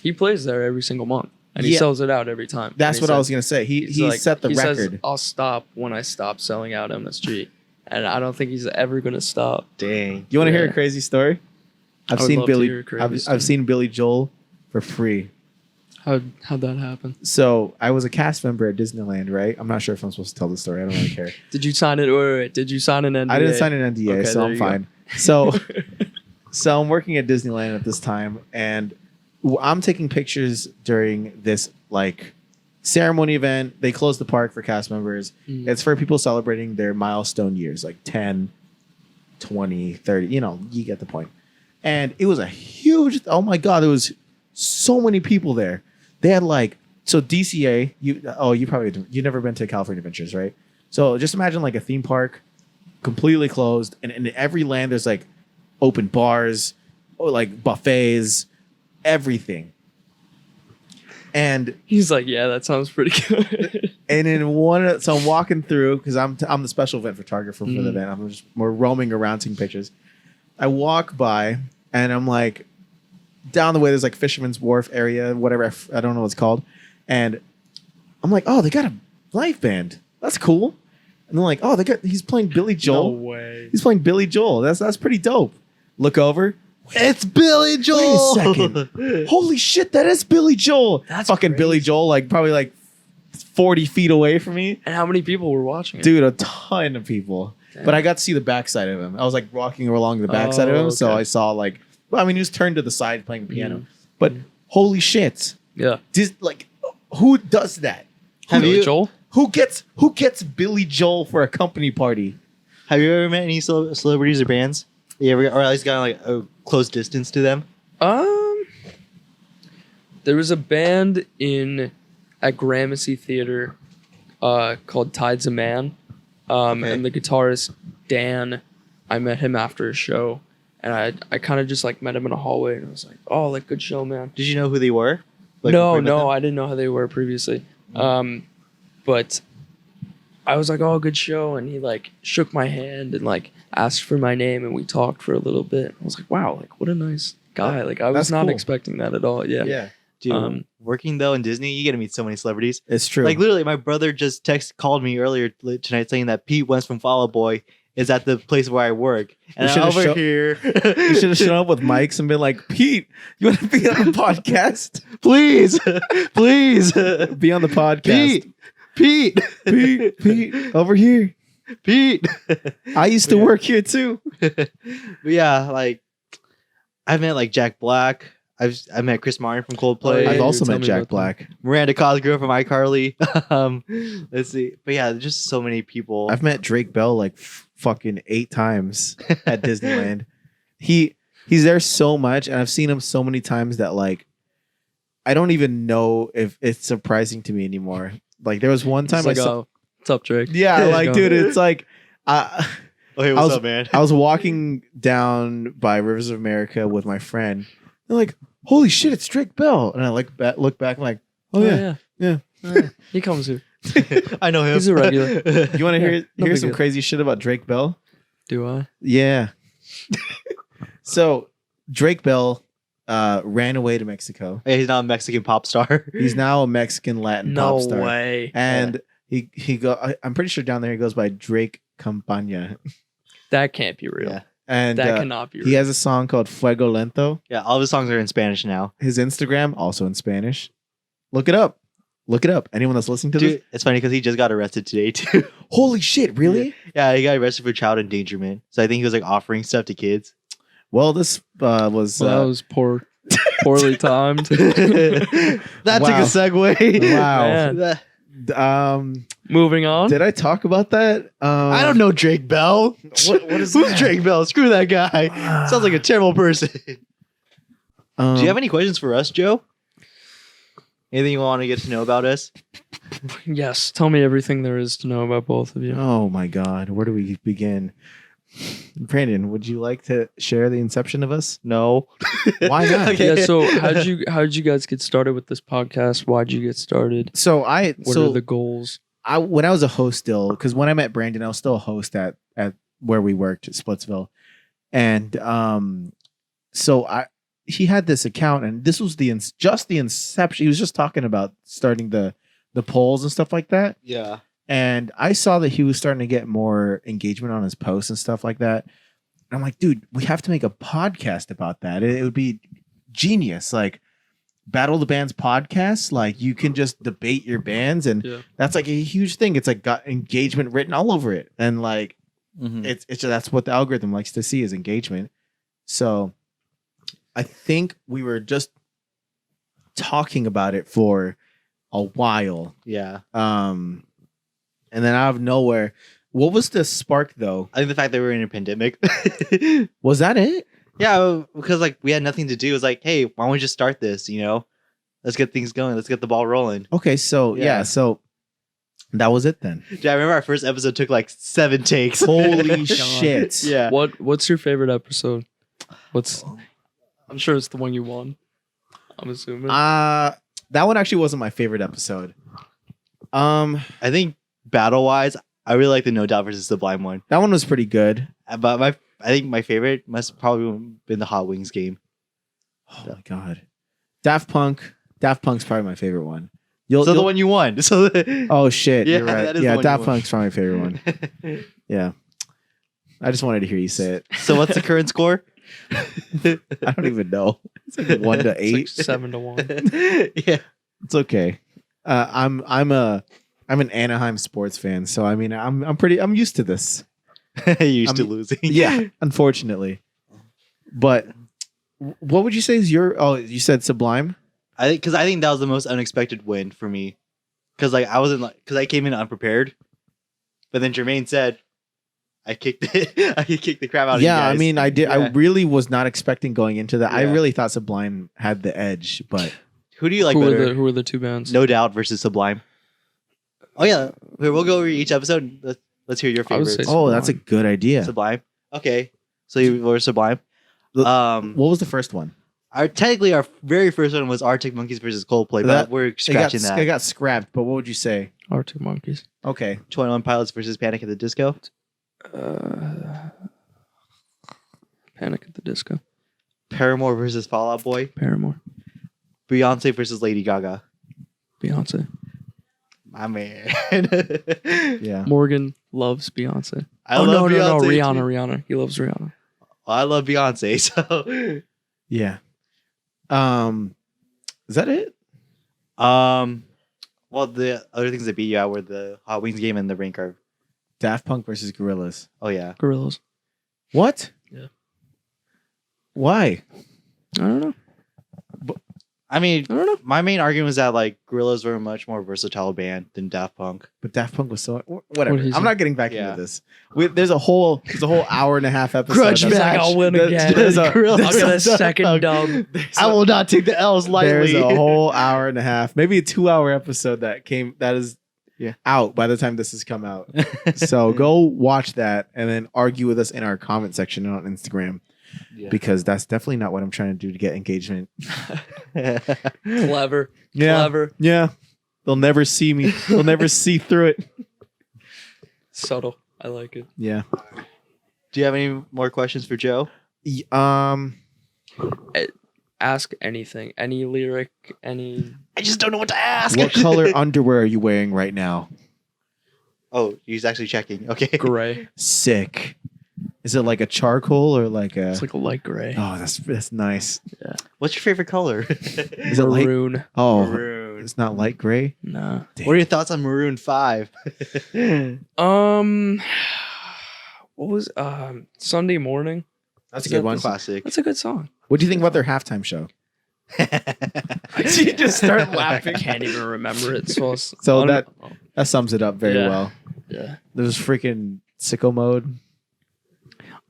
He plays there every single month, and he Yeah. sells it out every time. That's And what he I said- was gonna say. He he's like- set the he says, record. I'll stop when I stop selling out MSG, and I don't think he's ever gonna stop. Dang. You want to hear a Yeah. crazy story? I've I would seen love to Billy. hear a crazy story. I've seen Billy Joel for free. How'd that happen? So I was a cast member at Disneyland, right? I'm not sure if I'm supposed to tell the story. I don't really care. Did you sign it? Wait. Did you sign an NDA? I didn't sign an NDA, Okay, so there I'm you go. fine. So, so I'm working at Disneyland at this time, and I'm taking pictures during this like ceremony event. They close the park for cast members. Mm. It's for people celebrating their milestone years, like 10, 20, 30. You know, you get the point. And it was a huge. Oh my god, there was so many people there. They had like so DCA. You've never been to California Adventures, right? So just imagine like a theme park, completely closed, and in every land there's like open bars, or like buffets, everything. And He's like, yeah, that sounds pretty good. and in one, so I'm walking through because I'm the special event photographer for the event. We're roaming around taking pictures. I walk by and I'm like, down the way there's like Fisherman's Wharf area, whatever I don't know what it's called, and I'm like, oh, they got a live band. That's cool. And they're like, oh, he's playing Billy Joel. No way. He's playing Billy Joel. That's pretty dope. Look over. It's Billy Joel. Wait a second. Holy shit, that is Billy Joel. That's fucking crazy. Billy Joel, like probably like 40 feet away from me. And how many people were watching it? Dude, a ton of people. Damn. But I got to see the backside of him. I was like walking along the backside of him, so okay. I saw like, well, I mean, he was turned to the side playing the piano. Mhm. But holy shit, Yeah. like, who does that? Have Billy you- Joel? Who gets Billy Joel for a company party? Have you ever met any celebrities or bands? You ever, or at least got like a close distance to them? There was a band at Gramercy Theater called Tides of Man. Okay. And the guitarist Dan I met him after a show, and I kind of just like met him in a hallway, and I was like, oh, like good show, man. Did you know who they were? Like, No, before you met them? I didn't know how they were previously. But I was like, oh, good show, and he like shook my hand and like asked for my name, and we talked for a little bit. I was like, wow, like what a nice guy. Like I was That's not cool. expecting that at all. Yeah. Yeah, Dude, working though in Disney, you get to meet so many celebrities. it's true. Like literally, my brother just called me earlier tonight saying that Pete Wentz from Fall Out Boy is at the place where I work, and I'm should've over here. you should have shown up with mics and been like, Pete, you want to be on the podcast? please, please, Be on the podcast. Pete, Pete, over here. Pete. I used to work here too. But yeah, like I've met like Jack Black. I met Chris Martin from Coldplay. Yeah, I've you also tell met me Jack about Black. Miranda Cosgrove from iCarly. Let's see. But yeah, just so many people. I've met Drake Bell like fucking 8 times at Disneyland. He's there so much, and I've seen him so many times that like I don't even know if it's surprising to me anymore. Like there was one time It's like, I saw. oh, what's up, Drake? Yeah, How's it like going? dude, it's like Oh, hey, I what's was- up, man? I was walking down by Rivers of America with my friend. They're like, "Holy shit, it's Drake Bell!" And I look back, I'm like, "Oh yeah." yeah. Oh, yeah. He comes here. I know him. He's a regular. You want to hear No big some deal. crazy shit about Drake Bell? Do I? Yeah. So Drake Bell ran away to Mexico. Hey, he's not a Mexican pop star. He's now a Mexican Latin No pop star. way. And I'm pretty sure down there he goes by Drake Campagna. That can't be real. Yeah. And That cannot be real. he has a song called Fuego Lento. Yeah, all of his songs are in Spanish now. His Instagram also in Spanish. Look it up. Anyone that's listening to this. Dude, it's funny because he just got arrested today too. Holy shit, really? Yeah, he got arrested for child endangerment. So I think he was like offering stuff to kids. Well, this was Well, that was poorly timed. That took Wow. a segue. wow. Man. Um, Moving on. did I talk about that? I don't know Drake Bell. What is Who's that? Drake Bell? Screw that guy. Sounds like a terrible person. Do you have any questions for us, Joe? Anything you want to get to know about us? Yes. Tell me everything there is to know about both of you. Oh my God, where do we begin? Brandon, would you like to share the inception of us? No. Why not? Okay. Yeah. So how'd you guys get started with this podcast? Why'd you get started? So What are the goals? when I was a host still, because when I met Brandon, I was still a host at where we worked at Splitsville, and so he had this account, and this was the inception. He was just talking about starting the polls and stuff like that, Yeah. and I saw that he was starting to get more engagement on his posts and stuff like that. And I'm like, dude, we have to make a podcast about that. It would be genius, like Battle the Bands podcast. Like you can just debate your bands, and Yeah. that's like a huge thing. It's like got engagement written all over it, and like Mhm. it's that's what the algorithm likes to see is engagement. So I think we were just talking about it for a while, Yeah. and then out of nowhere, what was the spark though? I think the fact that we were in a pandemic. Was that it? Yeah, because like we had nothing to do. It was like, hey, why don't we just start this? You know, let's get things going. Let's get the ball rolling. Okay, so Yeah. yeah, so that was it then. Yeah, I remember our first episode took like 7 takes. Holy shit! Yeah. What's your favorite episode? I'm sure it's the one you won. I'm assuming. That one actually wasn't my favorite episode. I think battle wise, I really like the No Doubt versus Sublime one. That one was pretty good. But I think my favorite must probably been the Hot Wings game. Oh my god, Daft Punk's probably my favorite one. So the one you won. So Oh shit! Yeah, You're right. that is the Yeah, one Daft you want. Punk's probably my favorite one. Yeah, I just wanted to hear you say it. So what's the current score? I don't even know. It's like 1 to 8. It's like 7-1. Yeah. It's okay. I'm an Anaheim sports fan, so I mean I'm used to this. You used to I'm- losing. Yeah, unfortunately. But what would you say is your? Oh, you said Sublime. I think that was the most unexpected win for me. Because like I came in unprepared, but then Jermaine said, I kicked the crap out of you Yeah, guys. I mean I did. I Yeah. really was not expecting going into that. I Yeah. really thought Sublime had the edge, but Who do you like who better? are the two bands? No Doubt versus Sublime. Oh yeah, we'll go over each episode. Let's hear your I would favorites. say oh, that's a good idea. Sublime. Okay, so you were Sublime. What was the first one? Technically, our very first one was Arctic Monkeys versus Coldplay, but we're scratching that. It got scrapped, but what would you say? Arctic Monkeys. Okay. 21 Pilots versus Panic at the Disco. Panic at the Disco. Paramore versus Fall Out Boy. Paramore. Beyonce versus Lady Gaga. Beyonce. My man. Yeah. Morgan loves Beyonce. I love Beyonce. No, too. Rihanna. He loves Rihanna. Well, I love Beyonce, so Yeah. Is that it? well, the other things that beat you out were the Hot Wings game and the rank card. Daft Punk versus Gorillaz. Oh yeah. Gorillas. What? Yeah. Why? I don't know. I mean, I don't know. my main argument was that like Gorillaz were a much more versatile band than Daft Punk. But Daft Punk was so whatever. What is I'm it? not getting back Yeah. into this. There's a whole hour and a half episode. Grudge that's- match. I'll win there's- again. there's a- I'll get a there's a- second dub. I will not take the L's lightly. There's a whole hour and a half, maybe a 2-hour episode that is out by the time this has come out. So go watch that and then argue with us in our comment section on Instagram Yeah. because that's definitely not what I'm trying to do to get engagement. Clever. Yeah. Clever. Yeah. They'll never see me. They'll never see through it. Subtle. I like it. Yeah. Do you have any more questions for Joe? Ask anything. Any lyric. Any. I just don't know what to ask. What color underwear are you wearing right now? Oh, he's actually checking. Okay. Gray. Sick. Is it like a charcoal or like a? It's like a light gray. Oh, that's nice. What's your favorite color? Is it light? Maroon. Oh, Maroon. it's not light gray. Nah. Damn. What are your thoughts on Maroon 5? What was Sunday Morning? That's a good one. Classic. That's a good song. What do you think about their halftime show? You just start I can't even remember it. So that sums it up very Yeah. well. Yeah. There's freaking sicko mode.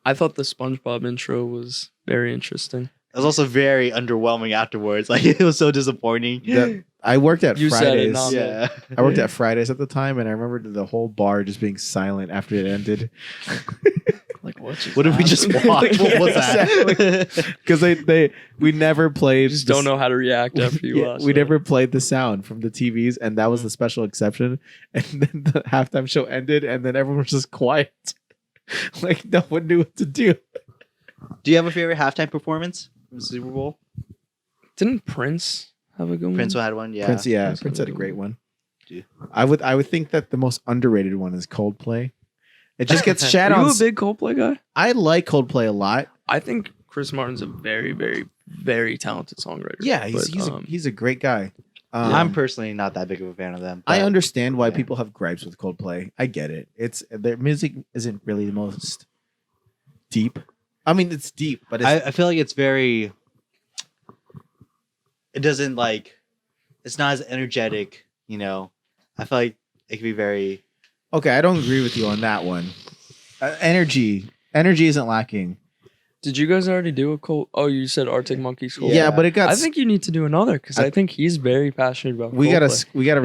I thought the SpongeBob intro was very interesting. It was also very underwhelming afterwards. Like it was so disappointing. I worked at You said it, Fridays. not me. Yeah. I worked at Fridays at the time, and I remember the whole bar just being silent after it ended. Like what? What did we just watch? What was that? Because we never played. You just don't know how to react after you watch. we it. never played the sound from the TVs, and that was the special exception. And then the halftime show ended, and then everyone was just quiet, like no one knew what to do. Do you have a favorite halftime performance from the Super Bowl? Didn't Prince have a good one? Prince had one. Yeah. Prince had a great one. Yeah. I would think that the most underrated one is Coldplay. It just gets Are shat you on. a big Coldplay guy? I like Coldplay a lot. I think Chris Martin's a very, very, very talented songwriter. Yeah, But, he's a great guy. I'm personally not that big of a fan of them. I but- understand why yeah. people have gripes with Coldplay. I get it. It's their music isn't really the most deep. I mean, it's deep, but it's, I feel like it's very. It doesn't like. It's not as energetic, you know. I feel like it could be very. okay. I don't agree with you on that one. Energy isn't lacking. Did you guys already do a Cold? Oh, you said Arctic Monkeys. Cold. Yeah, but it got. I think you need to do another because I think he's very passionate about. we Coldplay. gotta It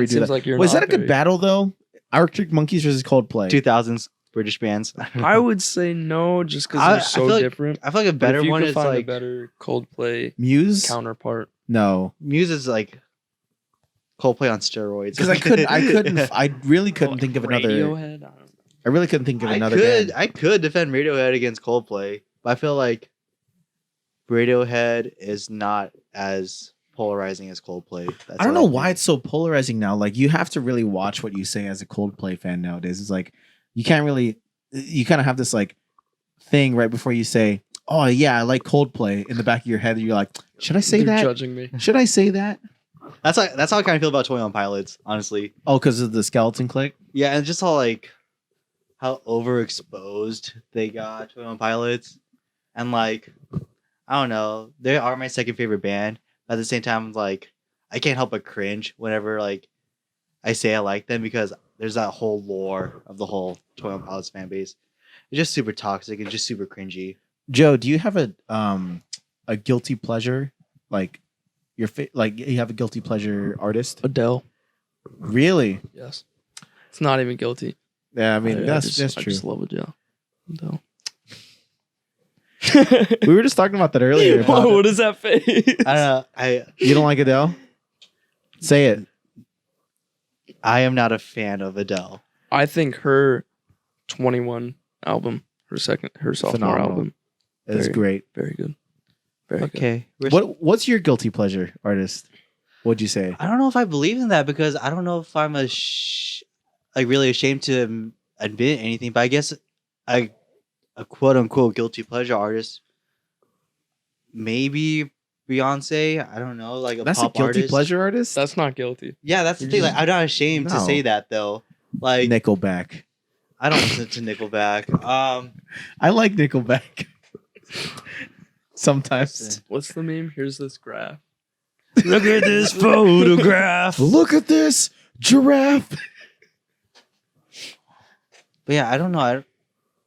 redo seems that. like you're Was not that a good very- battle though? Arctic Monkeys versus Coldplay. 2000s British bands. I would say no, just because I they're so feel like different. I feel like a But better if you one could is find like a better Coldplay Muse. counterpart. No, Muse is like Coldplay on steroids. because I really couldn't think of another. Radiohead. I don't know. I really couldn't think of another band. I could defend Radiohead against Coldplay, but I feel like Radiohead is not as polarizing as Coldplay. That's I don't what know think. why it's so polarizing now. Like you have to really watch what you say as a Coldplay fan nowadays. It's like you can't really. You kind of have this like thing right before you say, "Oh yeah, I like Coldplay." In the back of your head, you're like, "Should I say They're that? judging me. Should I say that?" That's how I kind of feel about 21 Pilots, honestly. Oh, because of the skeleton click. Yeah, and just how overexposed they got 21 Pilots, and like I don't know, they are my second favorite band. But at the same time, like I can't help but cringe whenever like I say I like them because there's that whole lore of the whole 21 Pilots fan base. It's just super toxic and just super cringy. Joe, do you have a guilty pleasure? Like like you have a guilty pleasure artist? Adele. Really? Yes. It's not even guilty. Yeah, I mean I that's just true. I just love Adele. We were just talking about that earlier. about What is that face? I don't know. You don't like Adele? Say it. I am not a fan of Adele. I think her 21 album, her sophomore Phenomenal. album, It's Very- great. very good. Very good. Okay. What's your guilty pleasure artist? What'd you say? I don't know if I believe in that because I don't know if I'm like really ashamed to admit anything. But I guess a quote unquote guilty pleasure artist, maybe Beyonce. I don't know, like a That's a pop guilty artist. pleasure artist? That's not guilty. Yeah, that's the You're thing. just- Like, I'm not ashamed to No. say that though. Like, Nickelback. I don't listen to Nickelback. I like Nickelback. Sometimes. What's the meme? Here's this graph. Look at this photograph. Look at this giraffe. But yeah, I don't know. I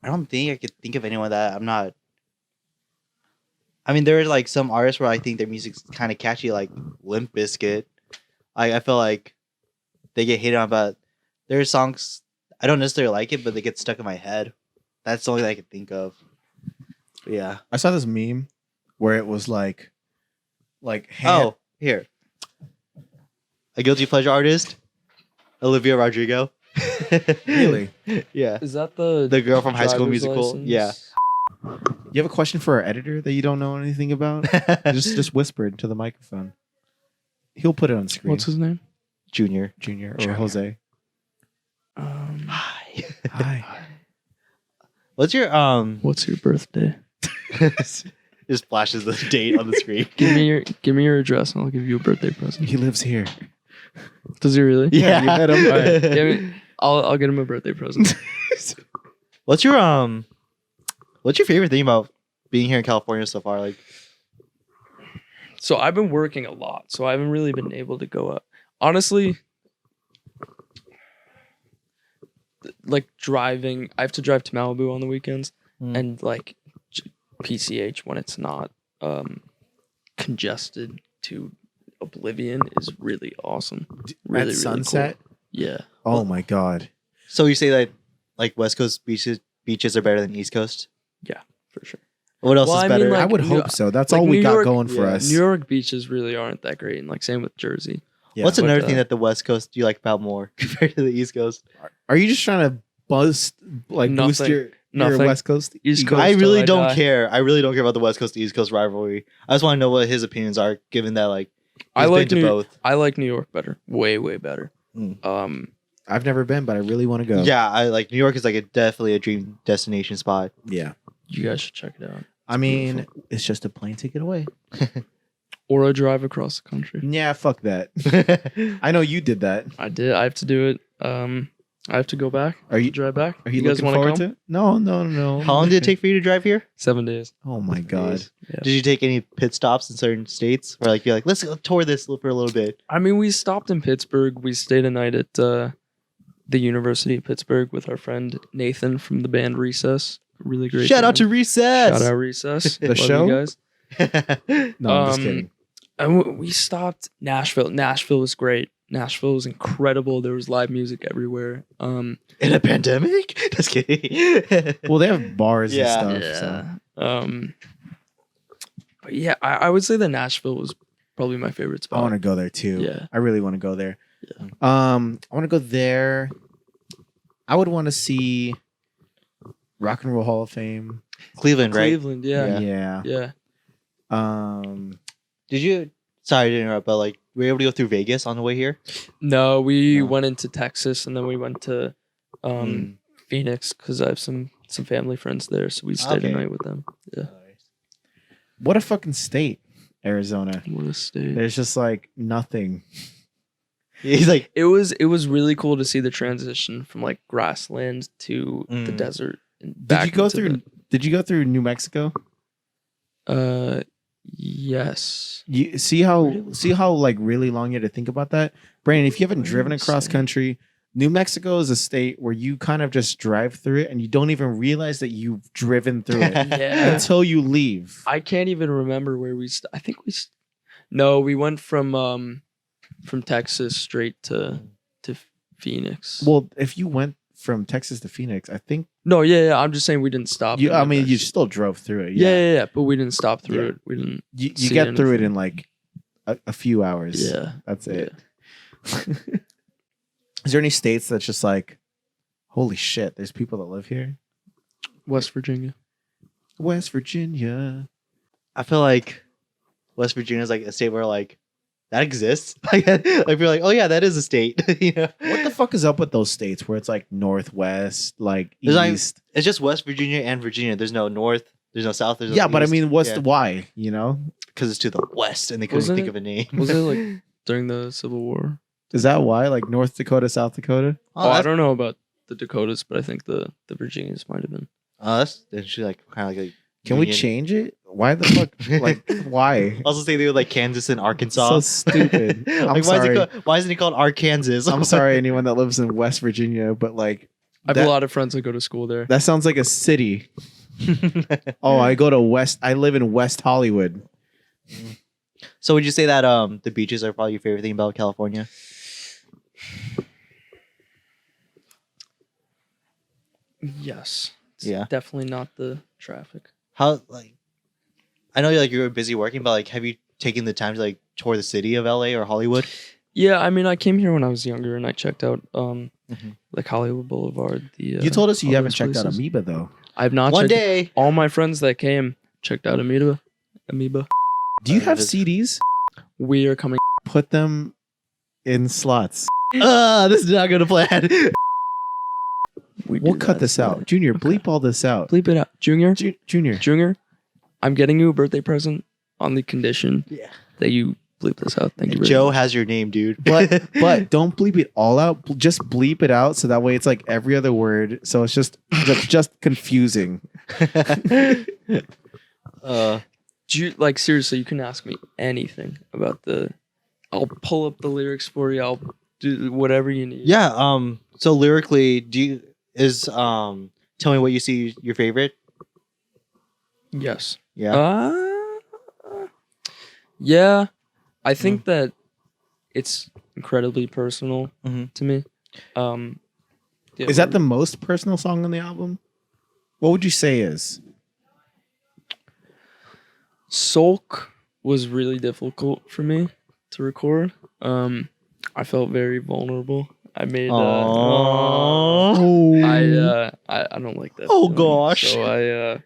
don't think I could think of anyone that I'm not. I mean, there are like some artists where I think their music's kind of catchy, like Limp Bizkit. I feel like they get hated on, but their songs I don't necessarily like it, but they get stuck in my head. That's the only thing I can think of. But yeah. I saw this meme where it was like Oh, here. A guilty pleasure artist, Olivia Rodrigo. really? Yeah. Is that the The girl from High School driver's Musical. license? Yeah. You have a question for our editor that you don't know anything about? just whisper it into the microphone. He'll put it on screen. What's his name? Junior. Junior or Junior. Jose? Hi. Hi. What's your What's your birthday? just flashes the date on the screen. Give me your address and I'll give you a birthday present. He lives here. Does he really? Yeah, you met him. All right, I'll get him a birthday present. What's your favorite thing about being here in California so far? Like, So I've been working a lot, so I haven't really been able to go up. Honestly, like driving, I have to drive to Malibu on the weekends, and like PCH when it's not congested to oblivion is really awesome. Really, At sunset? cool. Yeah. Oh my god. so you say that like West Coast beaches are better than East Coast? For sure. What else Well, is I mean, better? like, I would New- hope so. That's like all we New got York- going for yeah, us. New York beaches really aren't that great, and like same with Jersey. Yeah. What's But, another thing that the West Coast you like about more compared to the East Coast? Are you just trying to boost boost Nothing. your Nothing. West Coast? East ego? Coast. I till really I don't die. care. I really don't care about the West Coast to East Coast rivalry. I just want to know what his opinions are, given that like I he's like been to New- both. I like New York better. Way better. Mm. I've never been, but I really want to go. Yeah, I like New York is like definitely a dream destination spot. Yeah. You guys should check it out. I mean, it's just a plane ticket away. Or a drive across the country. Yeah, fuck that. I know you did that. I did. I have to do it. I have to go back. Are you drive back? Are you guys looking wanna forward come? to it? No. How long did it take for you to drive here? 7 days. Oh my god. Yeah. Did you take any pit stops in certain states, or like you're like, let's go tour this for a little bit? I mean, we stopped in Pittsburgh. We stayed a night at the University of Pittsburgh with our friend Nathan from the band Recess. Really great. Shout out band. to Recess. Shout out Recess. The Love show? you guys. No, I'm just Um, kidding. And we stopped Nashville. Nashville was great. Nashville was incredible. There was live music everywhere. In a pandemic? Just kidding. Well, they have bars Yeah. and stuff. So. But yeah, I would say that Nashville was probably my favorite I spot. want to go there too. Yeah. I really want to go there. Yeah. I want to go there. I would want to see Rock and Roll Hall of Fame. Cleveland, right? Cleveland, yeah. Yeah. Yeah. Did you? Sorry to interrupt, but like, were you able to go through Vegas on the way here? No, we No. went into Texas and then we went to Phoenix because I have some family friends there, so we stayed Okay. a night with them. Yeah. What a fucking state, Arizona. What a state. There's just like nothing. He's like, It was really cool to see the transition from like grassland to the Mm. desert. And Did back you go into through? Did you go through New Mexico? Yes. You see how like really long you had to think about that, Brandon. If you haven't driven across country, New Mexico is a state where you kind of just drive through it and you don't even realize that you've driven through it Yeah. until you leave. I can't even remember where I think no, we went from Texas straight to Phoenix. Well, if you went from Texas to Phoenix, I think No, yeah. I'm just saying we didn't stop. You, in I it. mean, you still drove through it. Yeah. But we didn't stop through Yeah. it. We didn't. You see get through it anything. in like a few hours. Yeah. That's it. Is there any states that's just like, holy shit, there's people that live here? West Virginia. West Virginia. I feel like West Virginia is like a state where like that exists. Like we're like, oh yeah, that is a state. You know, What the fuck is up with those states where it's like northwest, like There's like- east? it's just West Virginia and Virginia. There's no north. There's no south. There's no Yeah, but I east. mean, what's Yeah. the why? You know, Because it's to the west, and they couldn't Wasn't think it- of a name. Was it like during the Civil War? is that why? Like North Dakota, South Dakota? Oh, I don't know about the Dakotas, but I think the Virginias might have been. That's actually like kind of like. Can we Union. change it? Why the fuck? Like, why? Also say they were like Kansas and Arkansas. So stupid. I'm Like, sorry. why isn't it called Arkansas? I'm sorry, anyone that lives in West Virginia, but like, I have That- a lot of friends that go to school there. that sounds like a city. Oh, I go to West. I live in West Hollywood. So would you say that the beaches are probably your favorite thing about California? Yes. It's Yeah. definitely not the traffic. How like I know you're busy working, but like have you taken the time to like tour the city of LA or Hollywood? Yeah, I mean, I came here when I was younger, and I checked out Mhm. like Hollywood Boulevard. The You told us you all haven't those checked out places. Amoeba though. I've not. One checked day. All my friends that came checked out Amoeba. Do you have Vis- CDs? We are coming. Put them in slots. This is not gonna plan. We'll cut this out. Junior, bleep all this out. Bleep it out, Junior. Junior. Junior, I'm getting you a birthday present on the condition Yeah. that you bleep this out. Thank you, very Joe much. has your name, dude. But don't bleep it all out. Just bleep it out so that way it's like every other word. So it's just confusing. Do you, like, seriously, you can ask me anything about the. I'll pull up the lyrics for you. I'll do whatever you need. Yeah. So lyrically, tell me what you see your favorite? Yes. Yeah. Yeah. I think that it's incredibly personal Mhm. to me. Yeah, Is that the most personal song on the album? What would you say is? Sulk was really difficult for me to record. I felt very vulnerable. I made Aww. I don't like that. Oh, feeling. gosh. So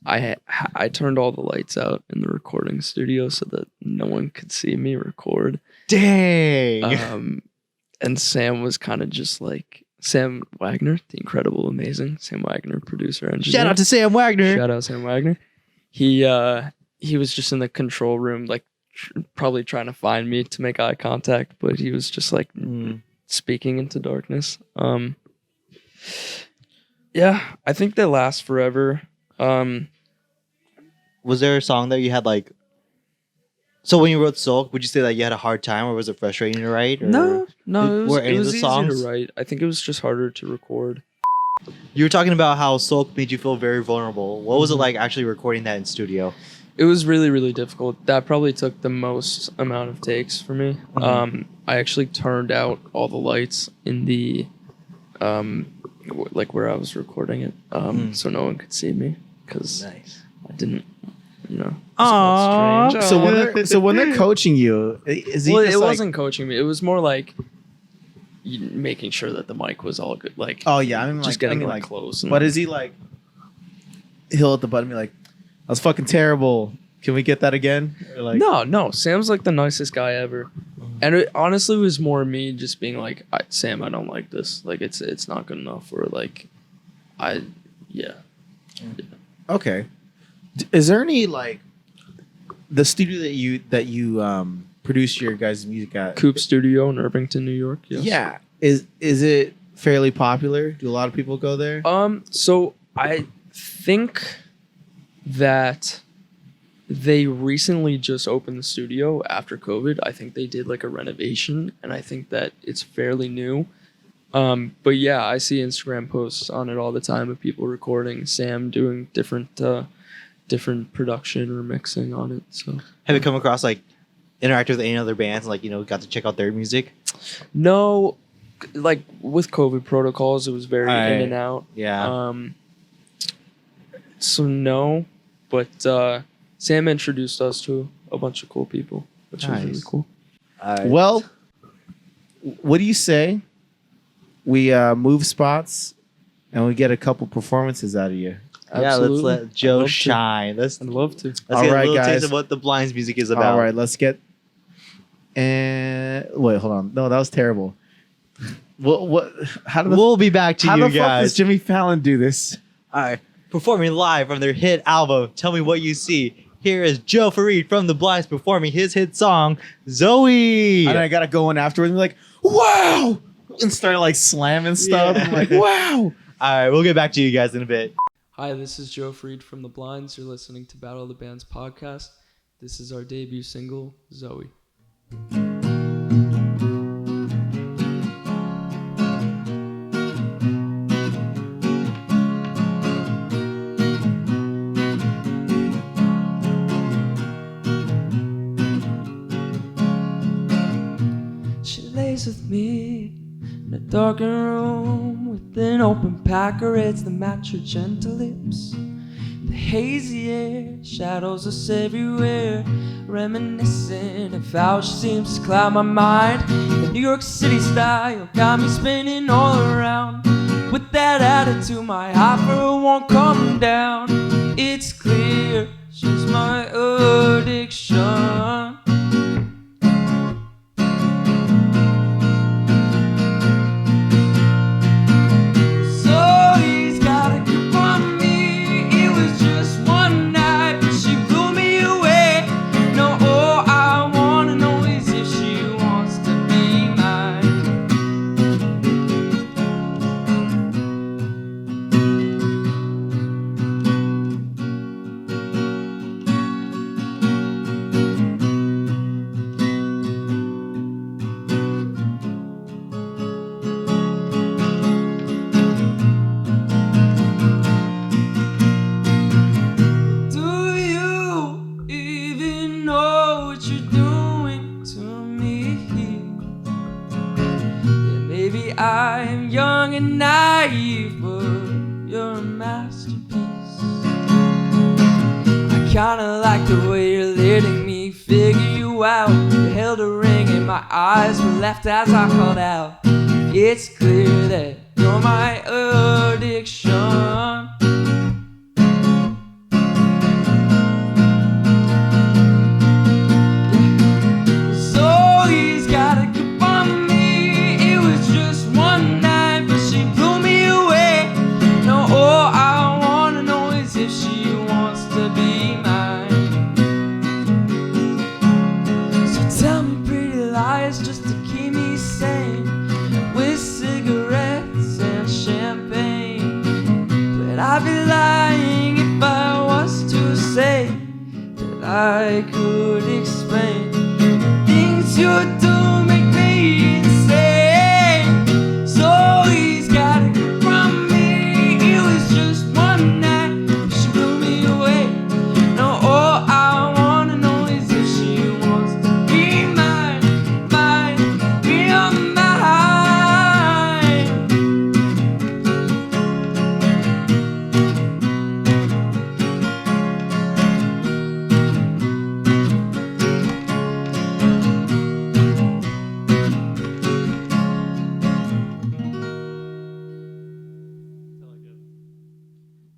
I turned all the lights out in the recording studio so that no one could see me record. Dang. And Sam was kind of just like Sam Wagner, the incredible, amazing Sam Wagner, producer, engineer. Shout out to Sam Wagner. Shout out Sam Wagner. He was just in the control room, like probably trying to find me to make eye contact, but he was just like speaking into darkness. Yeah, I think they last forever. Was there a song that you had like? So when you wrote Sulk, would you say that you had a hard time, or was it frustrating to write? Or No, were it any of was the easy songs? to write. I think it was just harder to record. You were talking about how Sulk made you feel very vulnerable. What was it like actually recording that in studio? It was really, really difficult. That probably took the most amount of takes for me. I actually turned out all the lights in the, like where I was recording it, so no one could see me because Nice. I didn't, you know. Aww. Strange. So when they're coaching you, is he Well, just it like, wasn't coaching me. It was more like making sure that the mic was all good. Like, oh yeah, I mean just like, getting I mean, like like, close. And, but is he like? He'll hit the button and be like, "That was fucking terrible. Can we get that again?" Or like, no. Sam's like the nicest guy ever. And it honestly was more me just being like, Sam, I don't like this. Like, it's not good enough. Or like, yeah. Okay. Is there any like the studio that you produce your guys' music at? Coop Studio in Irvington, New York. Yes. Yeah. Is it fairly popular? Do a lot of people go there? So I think that they recently just opened the studio after COVID. I think they did like a renovation, and I think that it's fairly new. But yeah, I see Instagram posts on it all the time of people recording, Sam doing different production or mixing on it. So Have you come across like interact with any other bands and like got to check out their music? no, like with COVID protocols, it was very in and out. Yeah. So no, but Sam introduced us to a bunch of cool people, which was really Nice. cool. Well, what do you say we move spots and we get a couple performances out of you? Yeah, let's let I'd Joe love to. shine. Let's I'd love to. get All a right, little guys. taste of what the Blinds music is about. All right, let's get. And wait, hold on. No, that was terrible. What? How did the We'll be back to how you the fuck does guys. Jimmy Fallon do this? All right, performing live from their hit album, Tell Me What You See. Here is Joe Fareed from the Blinds performing his hit song, Zoe. And I gotta go in afterwards and be like, wow, and start like slamming stuff. Yeah. I'm like, wow. All right, we'll get back to you guys in a bit. Hi, this is Joe Freed from The Blinds. You're listening to Battle of the Bands podcast. This is our debut single, Zoe. She lays with me in a darkened room with an open pack of reds that match her gentle lips. The hazy air, shadows us everywhere, reminiscent of how she seems to cloud my mind. The New York City style got me spinning all around. With that attitude, my hyper won't come down. It's clear she's my addiction. Zoe's got a grip on me. It was just one night, but she blew me away. No, all I wanna know is if she wants to be mine. Do you even know what you're doing to me? Yeah, maybe I am young and naive, but you're a masterpiece. I kinda like the way you're letting me figure you out. You held a ring and my eyes were left as I called out. It's clear that you're my addiction. Zoe's got a grip on me. It was just one night, but she blew me away. No, all I wanna know is if she wants to be mine. So tell me pretty lies just to keep me sane, with cigarettes and champagne. But I'd be lying if I was to say that I could explain. Things you do make me insane. Zoe's got a grip from me. It was just one night, but she blew me away. No, all I wanna know is if she wants to be mine, mine, be on mine.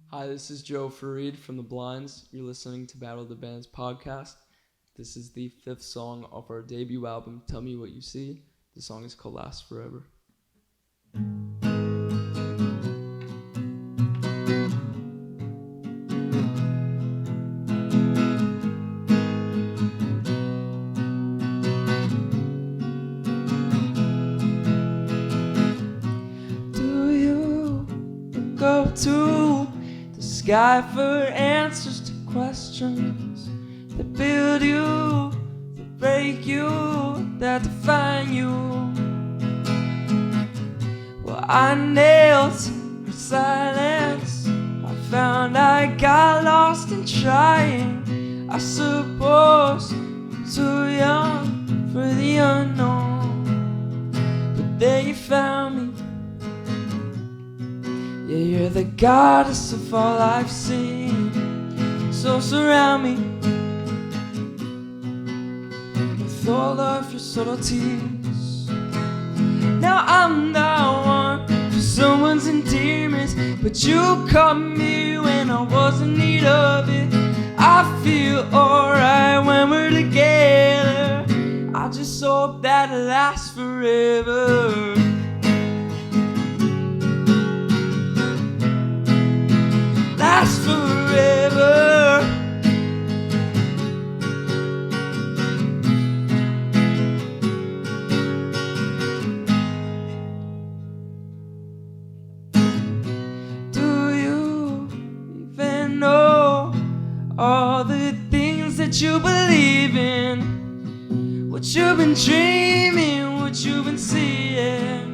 Hi, this is Joe Fareed from The Blinds. You're listening to Battle of the Bands podcast. This is the 5th song of our debut album, Tell Me What You See. The song is called Last Forever. Do you look up to the sky for answers to questions that build you, that break you, that define you? Well, I nailed her silence. I found I got lost in trying. I suppose I'm too young for the unknown. But there you found me. Yeah, you're the goddess of all I've seen. So surround me with all of your subtleties. Now I'm the one for someone's endearments, but you caught me when I was in need of it. I feel alright when we're together. I just hope that it lasts forever. Last forever. Do you even know all the things that you believe in? What you've been dreaming, what you've been seeing?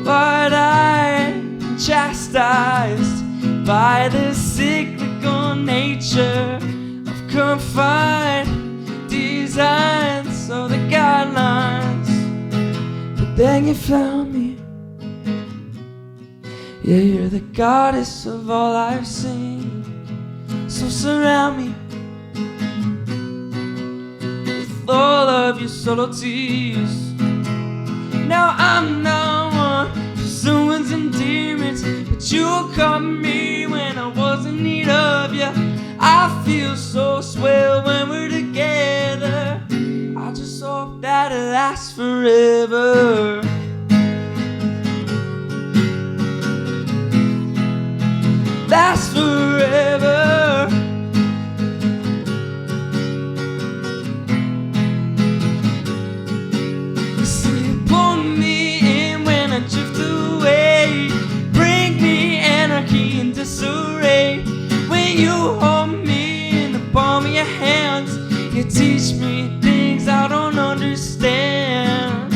What I'm chastised by the cyclical nature of confined designs of the guidelines. But then you found me. Yeah, you're the goddess of all I've seen. So surround me with all of your subtleties. Now I'm not one for someone's endearments, but you caught me when I was in need of you. I feel so swell when we're together. I just hope that it lasts forever. Last forever. You see, you pull me in when I drift away, bring me anarchy and disarray. When you hold me in the palm of your hands, you teach me things I don't understand.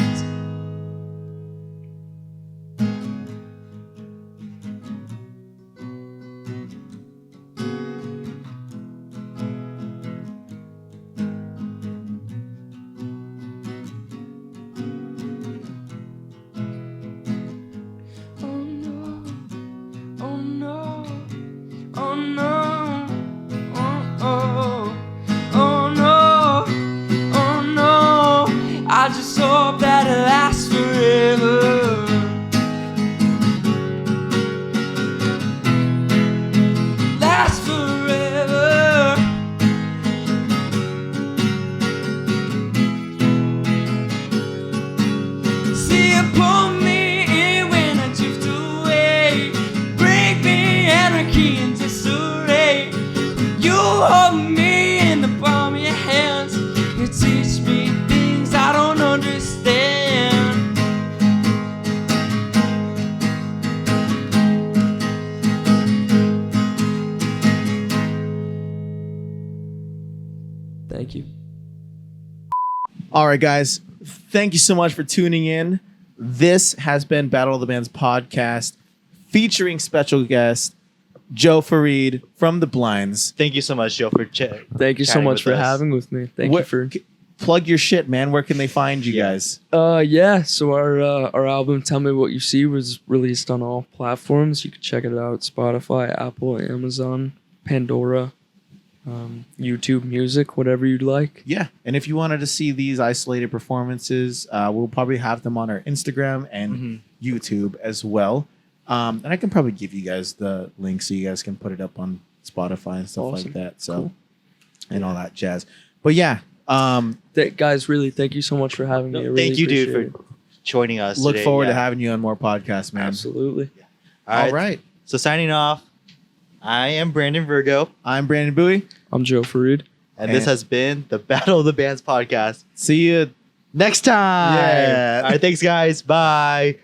I just hope that it lasts forever. Lasts forever. See you pull me in when I drift away, bring me anarchy and disarray. You hold me in the palm of your hands, you teach me things I don't understand. Thank you. All right, guys. Thank you so much for tuning in. This has been Battle of the Bands podcast featuring special guest Joe Fareed from The Blinds. Thank you so much, Joe, for Thank you so chatting much with for us. having with me. Thank you for. Plug your shit, man. Where can they find you Yeah. guys? Yeah. So our album "Tell Me What You See" was released on all platforms. You can check it out: Spotify, Apple, Amazon, Pandora, YouTube Music, whatever you'd like. Yeah. And if you wanted to see these isolated performances, we'll probably have them on our Instagram and YouTube as well. And I can probably give you guys the link so you guys can put it up on Spotify and stuff Awesome. like that. So, Cool. and all that jazz. But yeah, Guys, really, thank you so much for having me. I really Thank you, dude, appreciate for joining us. look today. forward to Yeah. having you on more podcasts, it. man. Absolutely. All right. So signing off, I am Brandon Virgo, I'm Brandon Bowie. I'm Joe Fareed. and this And- has been the Battle of the Bands podcast. See you. Next time. Yeah. All right, thanks, guys. Bye.